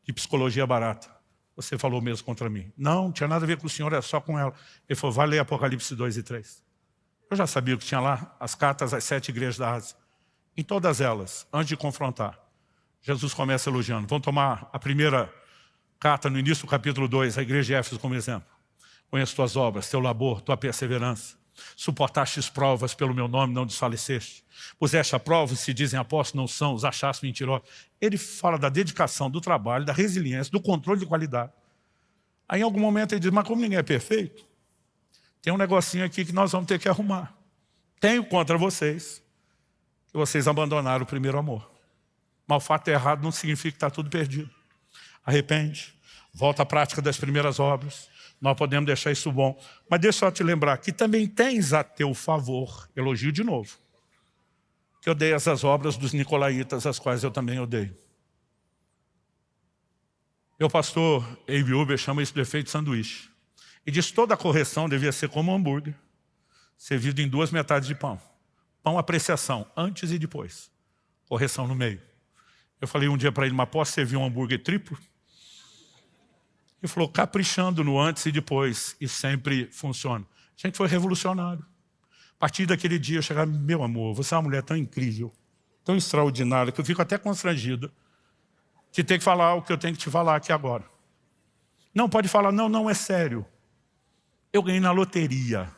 de psicologia barata, você falou mesmo contra mim. Não tinha nada a ver com o senhor, é só com ela. Ele falou, vai ler Apocalipse 2 e 3. Eu já sabia o que tinha lá, as cartas às 7 igrejas da Ásia. Em todas elas, antes de confrontar, Jesus começa elogiando. Vamos tomar a primeira carta no início do capítulo 2, a igreja de Éfeso como exemplo. Conheço tuas obras, teu labor, tua perseverança. Suportastes provas pelo meu nome, não desfaleceste. Puseste a prova, e se dizem apóstolos, não são, os achaste mentirosos. Ele fala da dedicação, do trabalho, da resiliência, do controle de qualidade. Aí em algum momento ele diz, mas como ninguém é perfeito, tem um negocinho aqui que nós vamos ter que arrumar. Tenho contra vocês, que vocês abandonaram o primeiro amor. Mas o fato errado não significa que está tudo perdido. Arrepende, volta à prática das primeiras obras. Nós podemos deixar isso bom. Mas deixa eu te lembrar que também tens a teu favor, elogio de novo, que odeias as obras dos nicolaítas, as quais eu também odeio. Meu pastor Abe Uber chama isso de efeito sanduíche. E diz que toda a correção devia ser como um hambúrguer, servido em 2 metades de pão. Pão apreciação, antes e depois. Correção no meio. Eu falei um dia para ele, mas posso servir um hambúrguer triplo? Ele falou, caprichando no antes e depois, e sempre funciona. A gente foi revolucionário. A partir daquele dia eu chegava, meu amor, você é uma mulher tão incrível, tão extraordinária, que eu fico até constrangido de ter que falar o que eu tenho que te falar aqui agora. Não, pode falar, não, é sério. Eu ganhei na loteria.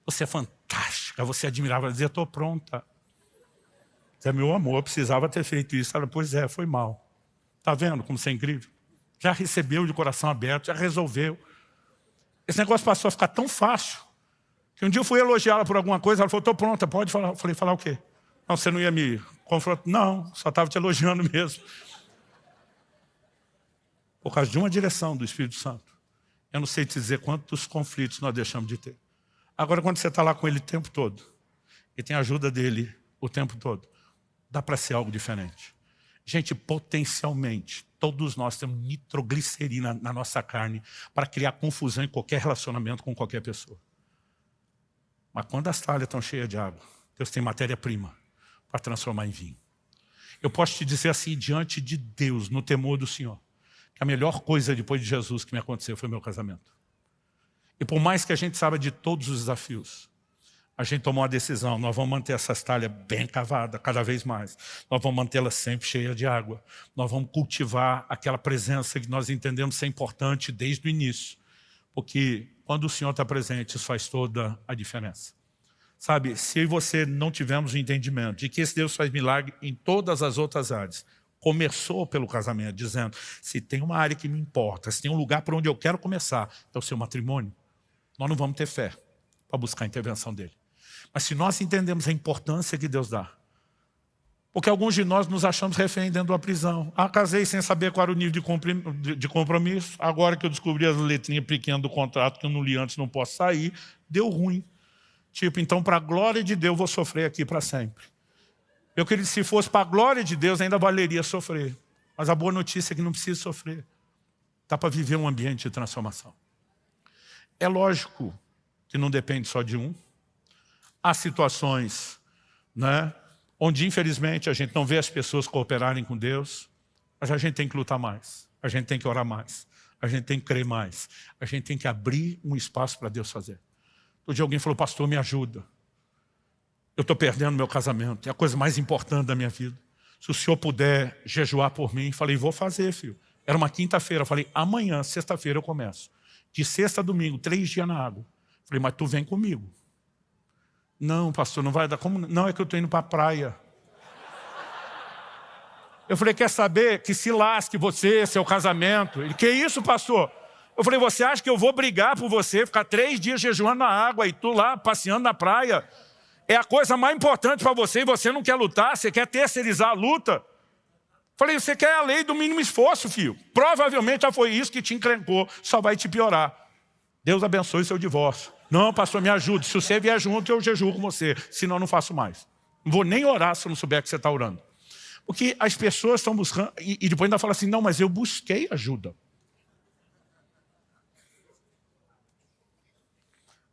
Você é fantástica, você é admirável. Ela dizia, estou pronta. Dizia, meu amor, eu precisava ter feito isso. Ela, pois é, foi mal. Está vendo como você é incrível? Já recebeu de coração aberto, já resolveu. Esse negócio passou a ficar tão fácil, que um dia eu fui elogiá-la por alguma coisa, ela falou, estou pronta, pode falar. Eu falei, falar o quê? Não, você não ia me confrontar? Não, só estava te elogiando mesmo. Por causa de uma direção do Espírito Santo. Eu não sei te dizer quantos conflitos nós deixamos de ter. Agora, quando você está lá com ele o tempo todo, e tem a ajuda dele o tempo todo, dá para ser algo diferente. Gente, potencialmente, todos nós temos nitroglicerina na nossa carne para criar confusão em qualquer relacionamento com qualquer pessoa. Mas quando as talhas estão cheias de água, Deus tem matéria-prima para transformar em vinho. Eu posso te dizer assim, diante de Deus, no temor do Senhor, que a melhor coisa depois de Jesus que me aconteceu foi o meu casamento. E por mais que a gente saiba de todos os desafios, a gente tomou uma decisão, nós vamos manter essas talhas bem cavadas, cada vez mais. Nós vamos mantê-las sempre cheias de água. Nós vamos cultivar aquela presença que nós entendemos ser importante desde o início. Porque quando o Senhor está presente, isso faz toda a diferença. Sabe, se eu e você não tivermos o entendimento de que esse Deus faz milagre em todas as outras áreas, começou pelo casamento, dizendo, se tem uma área que me importa, se tem um lugar para onde eu quero começar, é o seu matrimônio, nós não vamos ter fé para buscar a intervenção dele. Mas se nós entendemos a importância que Deus dá, Porque alguns de nós nos achamos refém dentro da prisão. Casei sem saber qual era o nível de compromisso. Agora que eu descobri as letrinhas pequenas do contrato que eu não li antes, não posso sair, deu ruim. Tipo, então, para a glória de Deus, eu vou sofrer aqui para sempre. Eu queria que se fosse para a glória de Deus, ainda valeria sofrer. Mas a boa notícia é que não precisa sofrer. Dá para viver um ambiente de transformação. É lógico que não depende só de um. Há situações, né, onde, infelizmente, a gente não vê as pessoas cooperarem com Deus, mas a gente tem que lutar mais. A gente tem que orar mais. A gente tem que crer mais. A gente tem que abrir um espaço para Deus fazer. Outro dia alguém falou, pastor, me ajuda. Eu estou perdendo meu casamento. É a coisa mais importante da minha vida. Se o senhor puder jejuar por mim. Falei, vou fazer, filho. Era uma quinta-feira. Falei, amanhã, sexta-feira, eu começo. De sexta a domingo, 3 dias na água. Falei, mas tu vem comigo. Não, pastor, não vai dar. Como? Não, é que eu estou indo para a praia. Eu falei, quer saber? Que se lasque você, seu casamento. Ele, que isso, pastor? Eu falei, você acha que eu vou brigar por você, ficar 3 dias jejuando na água e tu lá passeando na praia? É a coisa mais importante para você e você não quer lutar, você quer terceirizar a luta. Falei, você quer a lei do mínimo esforço, filho. Provavelmente já foi isso que te encrencou, só vai te piorar. Deus abençoe seu divórcio. Não, pastor, me ajude. Se você vier junto, eu jejuo com você. Senão, eu não faço mais. Não vou nem orar se eu não souber que você está orando. Porque as pessoas estão buscando... E depois ainda fala assim, não, mas eu busquei ajuda.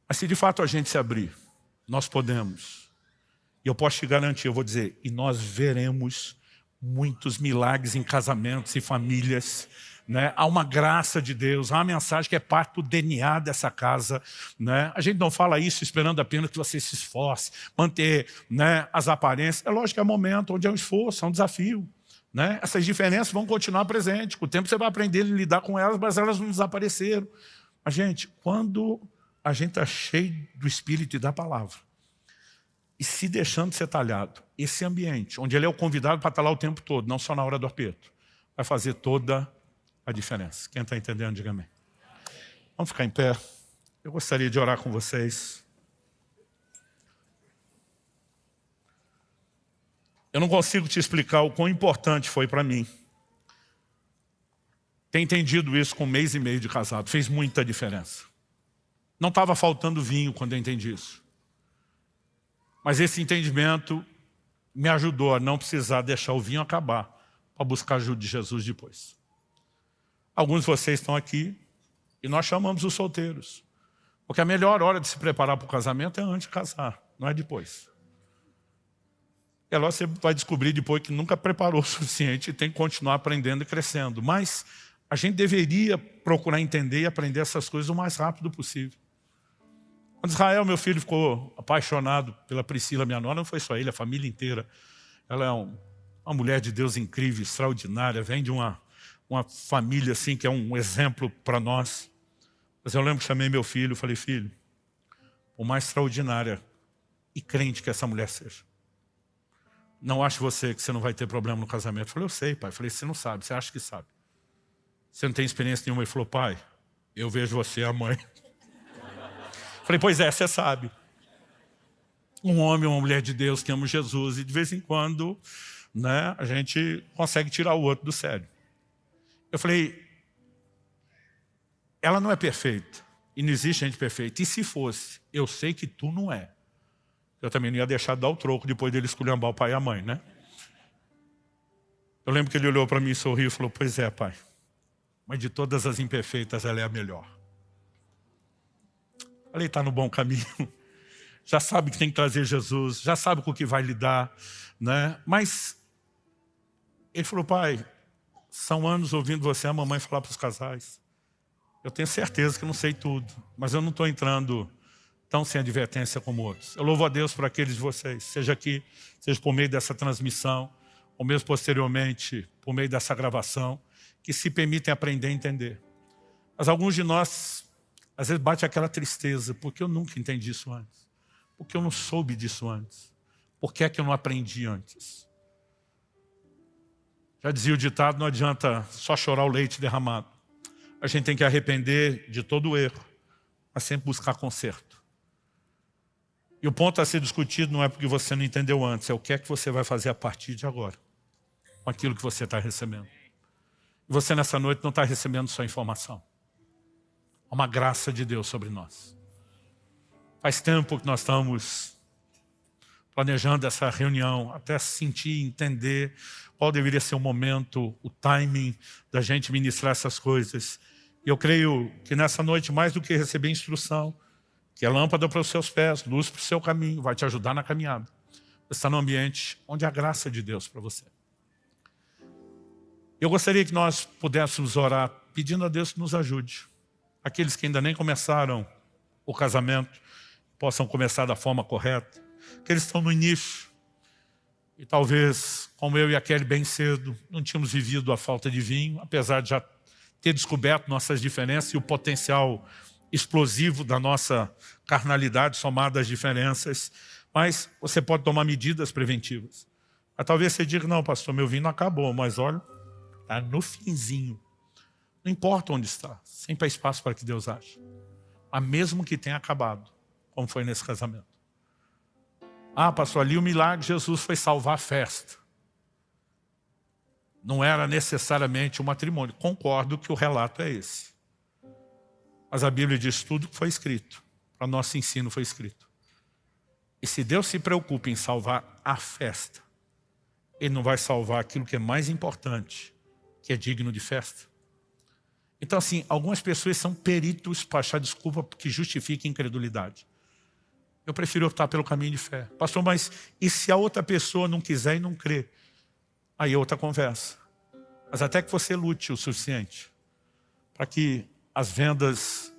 Mas se de fato a gente se abrir, nós podemos. E eu posso te garantir, eu vou dizer, e nós veremos muitos milagres em casamentos e famílias, né? Há uma graça de Deus, há uma mensagem que é parte do DNA dessa casa, né? A gente não fala isso esperando apenas que você se esforce, manter, né, as aparências. É lógico que é um momento onde é um esforço, é um desafio, né? Essas diferenças vão continuar presentes. Com o tempo você vai aprender a lidar com elas, mas elas não desapareceram. Mas, gente, quando a gente está cheio do Espírito e da palavra, e se deixando ser talhado, esse ambiente, onde ele é o convidado para estar lá o tempo todo, não só na hora do aperto, vai fazer toda a diferença. Quem está entendendo, diga amém. Vamos ficar em pé. Eu gostaria de orar com vocês. Eu não consigo te explicar o quão importante foi para mim ter entendido isso com 1 mês e meio de casado. Fez muita diferença. Não estava faltando vinho quando eu entendi isso. Mas esse entendimento me ajudou a não precisar deixar o vinho acabar para buscar a ajuda de Jesus depois. Alguns de vocês estão aqui e nós chamamos os solteiros. Porque a melhor hora de se preparar para o casamento é antes de casar, não é depois. É lá você vai descobrir depois que nunca preparou o suficiente e tem que continuar aprendendo e crescendo. Mas a gente deveria procurar entender e aprender essas coisas o mais rápido possível. Quando Israel, meu filho, ficou apaixonado pela Priscila, minha nora, não foi só ele, a família inteira. Ela é uma mulher de Deus incrível, extraordinária, vem de uma família assim que é um exemplo para nós. Mas eu lembro que chamei meu filho, falei, filho, o mais extraordinária e crente que essa mulher seja. Não ache você que você não vai ter problema no casamento. Eu falei, eu sei, pai. Eu falei, você não sabe, você acha que sabe. Você não tem experiência nenhuma. Ele falou, pai, eu vejo você, a mãe. Falei, pois é, você sabe. Um homem, uma mulher de Deus que ama Jesus e de vez em quando, né, a gente consegue tirar o outro do sério. Eu falei, ela não é perfeita e não existe gente perfeita. E se fosse, eu sei que tu não é. Eu também não ia deixar de dar o troco depois dele esculhambar o pai e a mãe, né? Eu lembro que ele olhou para mim e sorriu e falou, pois é, pai, mas de todas as imperfeitas ela é a melhor. Falei, está no bom caminho, já sabe que tem que trazer Jesus, já sabe com o que vai lidar, né? Mas ele falou, pai, são anos ouvindo você, a mamãe, falar para os casais. Eu tenho certeza que não sei tudo, mas eu não estou entrando tão sem advertência como outros. Eu louvo a Deus por aqueles de vocês, seja aqui, seja por meio dessa transmissão, ou mesmo posteriormente, por meio dessa gravação, que se permitem aprender a entender. Mas alguns de nós, às vezes bate aquela tristeza, porque eu nunca entendi isso antes. Porque eu não soube disso antes. Por que é que eu não aprendi antes? Já dizia o ditado, não adianta só chorar o leite derramado. A gente tem que arrepender de todo o erro, mas sempre buscar conserto. E o ponto a ser discutido não é porque você não entendeu antes, é o que é que você vai fazer a partir de agora, com aquilo que você está recebendo. E você nessa noite não está recebendo só informação. Há uma graça de Deus sobre nós. Faz tempo que nós estamos planejando essa reunião, até sentir, entender qual deveria ser o momento, o timing da gente ministrar essas coisas. E eu creio que nessa noite, mais do que receber instrução, que é lâmpada para os seus pés, luz para o seu caminho, vai te ajudar na caminhada. Você está num ambiente onde há graça de Deus para você. Eu gostaria que nós pudéssemos orar pedindo a Deus que nos ajude. Aqueles que ainda nem começaram o casamento, possam começar da forma correta. Aqueles que estão no início, e talvez, como eu e a Kelly bem cedo, não tínhamos vivido a falta de vinho, apesar de já ter descoberto nossas diferenças e o potencial explosivo da nossa carnalidade somada às diferenças, mas você pode tomar medidas preventivas. Mas talvez você diga, não, pastor, meu vinho não acabou, mas olha, está no finzinho. Não importa onde está, sempre há espaço para que Deus ache. Mas mesmo que tenha acabado, como foi nesse casamento. Ah, pastor, ali o milagre de Jesus foi salvar a festa. Não era necessariamente o matrimônio. Concordo que o relato é esse. Mas a Bíblia diz tudo que foi escrito. Para nosso ensino foi escrito. E se Deus se preocupa em salvar a festa, Ele não vai salvar aquilo que é mais importante, que é digno de festa. Então assim, algumas pessoas são peritos para achar desculpa que justifica a incredulidade. Eu prefiro optar pelo caminho de fé. Pastor, mas e se a outra pessoa não quiser e não crer? Aí é outra conversa. Mas até que você lute o suficiente para que as vendas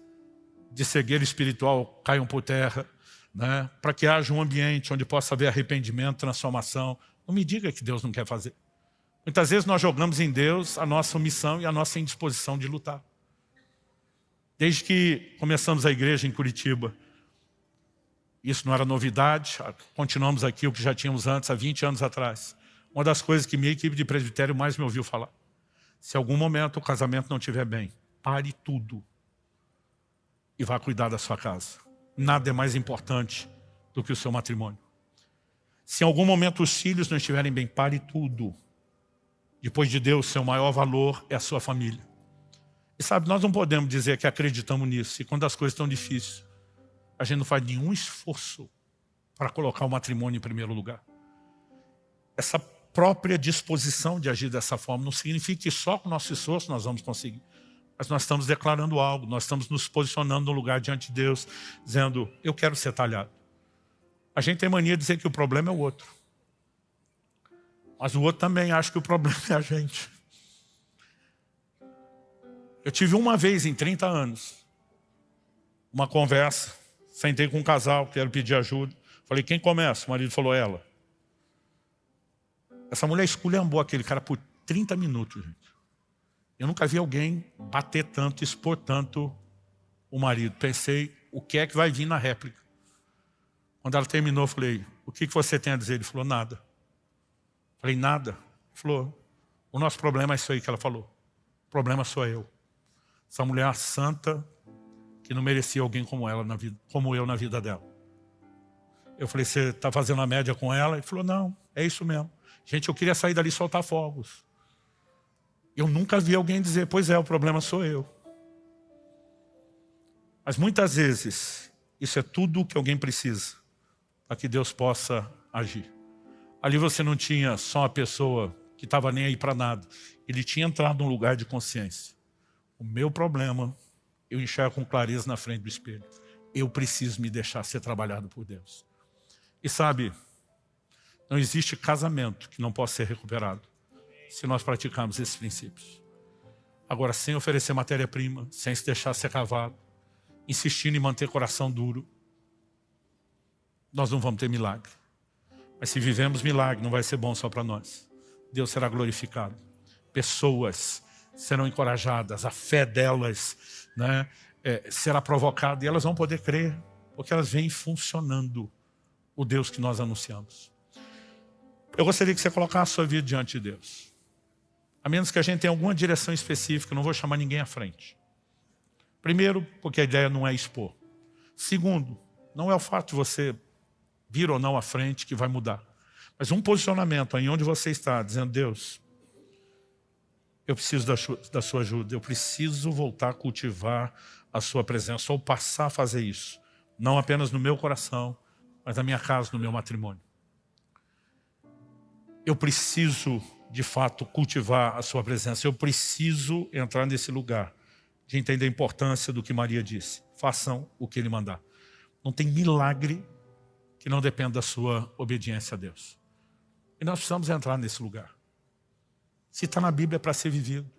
de cegueira espiritual caiam por terra, né? Para que haja um ambiente onde possa haver arrependimento, transformação. Não me diga que Deus não quer fazer. Muitas vezes nós jogamos em Deus a nossa omissão e a nossa indisposição de lutar. Desde que começamos a igreja em Curitiba, isso não era novidade, continuamos aqui o que já tínhamos antes, há 20 anos atrás. Uma das coisas que minha equipe de presbitério mais me ouviu falar. Se em algum momento o casamento não estiver bem, pare tudo e vá cuidar da sua casa. Nada é mais importante do que o seu matrimônio. Se em algum momento os filhos não estiverem bem, pare tudo. Depois de Deus, seu maior valor é a sua família. E sabe, nós não podemos dizer que acreditamos nisso. E quando as coisas estão difíceis, a gente não faz nenhum esforço para colocar o matrimônio em primeiro lugar. Essa própria disposição de agir dessa forma não significa que só com o nosso esforço nós vamos conseguir. Mas nós estamos declarando algo, nós estamos nos posicionando no lugar diante de Deus, dizendo, eu quero ser talhado. A gente tem mania de dizer que o problema é o outro. Mas o outro também acha que o problema é a gente. Eu tive uma vez em 30 anos, uma conversa, sentei com um casal, quero pedir ajuda. Falei, quem começa? O marido falou, ela. Essa mulher esculhambou aquele cara por 30 minutos, gente. Eu nunca vi alguém bater tanto, expor tanto o marido. Pensei, o que é que vai vir na réplica? Quando ela terminou, eu falei, o que você tem a dizer? Ele falou, nada. Falei, nada. Ele falou, o nosso problema é isso aí que ela falou. O problema sou eu. Essa mulher santa que não merecia alguém como ela na vida, como eu na vida dela. Eu falei, você está fazendo a média com ela? Ele falou, não, é isso mesmo. Gente, eu queria sair dali e soltar fogos. Eu nunca vi alguém dizer, pois é, o problema sou eu. Mas muitas vezes, isso é tudo o que alguém precisa para que Deus possa agir. Ali você não tinha só uma pessoa que estava nem aí para nada. Ele tinha entrado num lugar de consciência. O meu problema, eu enxergo com clareza na frente do espelho. Eu preciso me deixar ser trabalhado por Deus. E sabe, não existe casamento que não possa ser recuperado se nós praticarmos esses princípios. Agora, sem oferecer matéria-prima, sem se deixar ser cavado, insistindo em manter coração duro, nós não vamos ter milagre. Mas se vivemos milagre, não vai ser bom só para nós. Deus será glorificado. Pessoas serão encorajadas, a fé delas, né, será provocada e elas vão poder crer, porque elas vêm funcionando o Deus que nós anunciamos. Eu gostaria que você colocasse a sua vida diante de Deus. A menos que a gente tenha alguma direção específica, eu não vou chamar ninguém à frente. Primeiro, porque a ideia não é expor. Segundo, não é o fato de você vir ou não à frente, que vai mudar. Mas um posicionamento aí onde você está, dizendo: Deus, eu preciso da sua ajuda, eu preciso voltar a cultivar a sua presença, ou passar a fazer isso, não apenas no meu coração, mas na minha casa, no meu matrimônio. Eu preciso, de fato, cultivar a sua presença, eu preciso entrar nesse lugar de entender a importância do que Maria disse. Façam o que Ele mandar. Não tem milagre que não dependa da sua obediência a Deus. E nós precisamos entrar nesse lugar. Se está na Bíblia, é para ser vivido.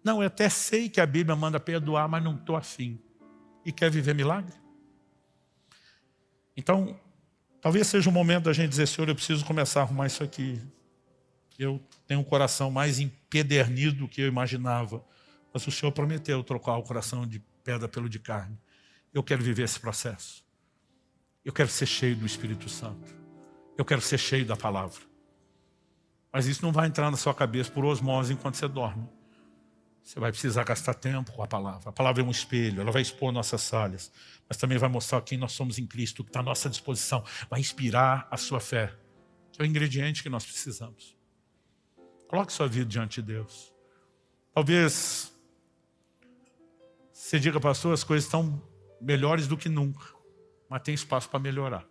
Não, eu até sei que a Bíblia manda perdoar, mas não estou afim. E quer viver milagre? Então, talvez seja o momento da gente dizer: Senhor, eu preciso começar a arrumar isso aqui. Eu tenho um coração mais empedernido do que eu imaginava. Mas o Senhor prometeu trocar o coração de pedra pelo de carne. Eu quero viver esse processo. Eu quero ser cheio do Espírito Santo. Eu quero ser cheio da palavra. Mas isso não vai entrar na sua cabeça por osmose enquanto você dorme. Você vai precisar gastar tempo com a palavra. A palavra é um espelho, ela vai expor nossas falhas, mas também vai mostrar quem nós somos em Cristo, o que está à nossa disposição. Vai inspirar a sua fé, que é o ingrediente que nós precisamos. Coloque sua vida diante de Deus. Talvez você diga: pastor, as coisas estão melhores do que nunca, mas tem espaço para melhorar.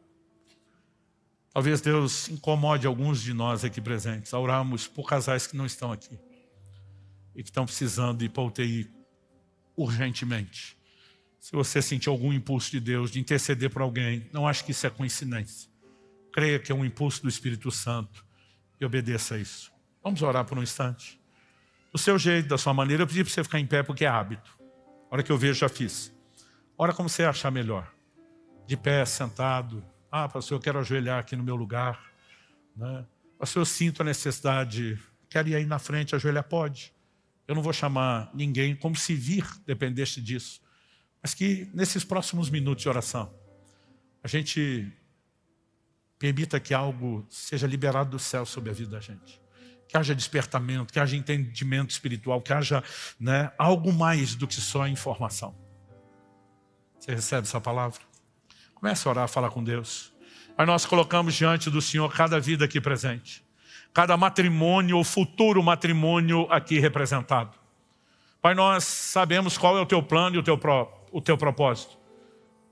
Talvez Deus incomode alguns de nós aqui presentes a orarmos por casais que não estão aqui e que estão precisando ir para a UTI urgentemente. Se você sentir algum impulso de Deus de interceder por alguém, não acho que isso é coincidência. Creia que é um impulso do Espírito Santo e obedeça a isso. Vamos orar por um instante. Do seu jeito, da sua maneira. Eu pedi para você ficar em pé porque é hábito. A hora que eu vejo, já fiz. Ora como você achar melhor. De pé, sentado. Ah, pastor, eu quero ajoelhar aqui no meu lugar. Né? Pastor, eu sinto a necessidade. Quero ir aí na frente, ajoelhar? Pode. Eu não vou chamar ninguém, como se vir dependesse disso. Mas que nesses próximos minutos de oração, a gente permita que algo seja liberado do céu sobre a vida da gente. Que haja despertamento, que haja entendimento espiritual, que haja, né, algo mais do que só informação. Você recebe essa palavra? Comece a orar, a falar com Deus. Aí nós colocamos diante do Senhor cada vida aqui presente. Cada matrimônio ou futuro matrimônio aqui representado. Pai, nós sabemos qual é o teu plano e o teu propósito.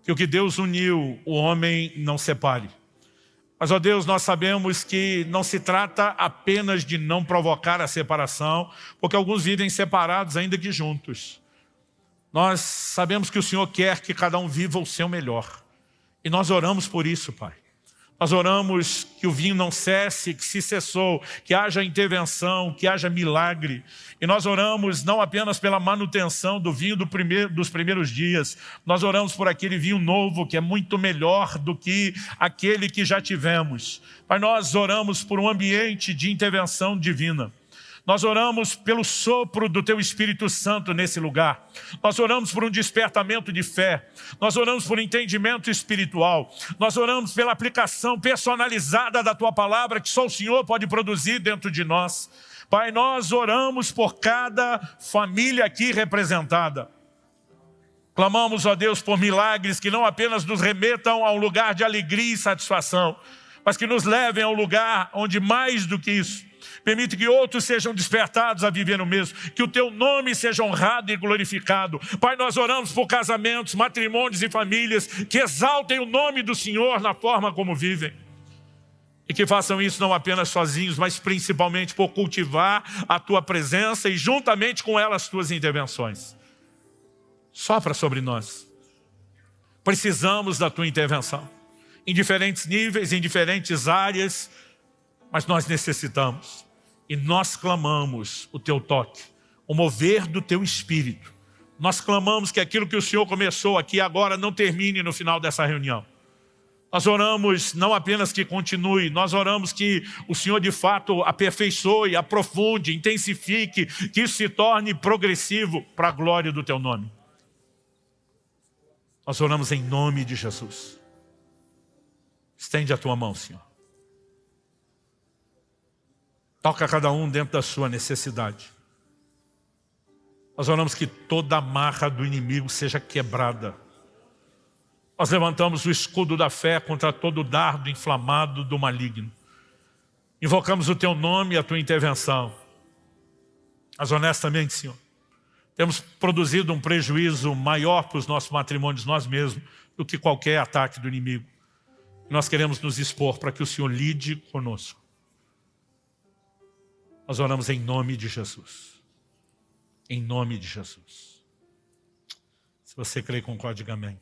Que o que Deus uniu, o homem não separe. Mas, ó Deus, nós sabemos que não se trata apenas de não provocar a separação, porque alguns vivem separados ainda que juntos. Nós sabemos que o Senhor quer que cada um viva o seu melhor. E nós oramos por isso, Pai. Nós oramos que o vinho não cesse, que se cessou, que haja intervenção, que haja milagre. E nós oramos não apenas pela manutenção do vinho dos primeiros dias. Nós oramos por aquele vinho novo que é muito melhor do que aquele que já tivemos. Pai, nós oramos por um ambiente de intervenção divina. Nós oramos pelo sopro do Teu Espírito Santo nesse lugar. Nós oramos por um despertamento de fé. Nós oramos por entendimento espiritual. Nós oramos pela aplicação personalizada da Tua palavra que só o Senhor pode produzir dentro de nós. Pai, nós oramos por cada família aqui representada. Clamamos, ó Deus, por milagres que não apenas nos remetam a um lugar de alegria e satisfação, mas que nos levem a um lugar onde mais do que isso, permite que outros sejam despertados a viver no mesmo. Que o Teu nome seja honrado e glorificado. Pai, nós oramos por casamentos, matrimônios e famílias que exaltem o nome do Senhor na forma como vivem. E que façam isso não apenas sozinhos, mas principalmente por cultivar a Tua presença e juntamente com ela as Tuas intervenções. Sopra sobre nós. Precisamos da Tua intervenção. Em diferentes níveis, em diferentes áreas, mas nós necessitamos. E nós clamamos o Teu toque, o mover do Teu Espírito. Nós clamamos que aquilo que o Senhor começou aqui agora não termine no final dessa reunião. Nós oramos não apenas que continue, nós oramos que o Senhor de fato aperfeiçoe, aprofunde, intensifique, que isso se torne progressivo para a glória do Teu nome. Nós oramos em nome de Jesus. Estende a Tua mão, Senhor. Toca cada um dentro da sua necessidade. Nós oramos que toda amarra do inimigo seja quebrada. Nós levantamos o escudo da fé contra todo dardo inflamado do maligno. Invocamos o Teu nome e a Tua intervenção. Mas honestamente, Senhor, temos produzido um prejuízo maior para os nossos matrimônios, nós mesmos, do que qualquer ataque do inimigo. Nós queremos nos expor para que o Senhor lide conosco. Nós oramos em nome de Jesus. Em nome de Jesus. Se você crê, concorde, diga amém.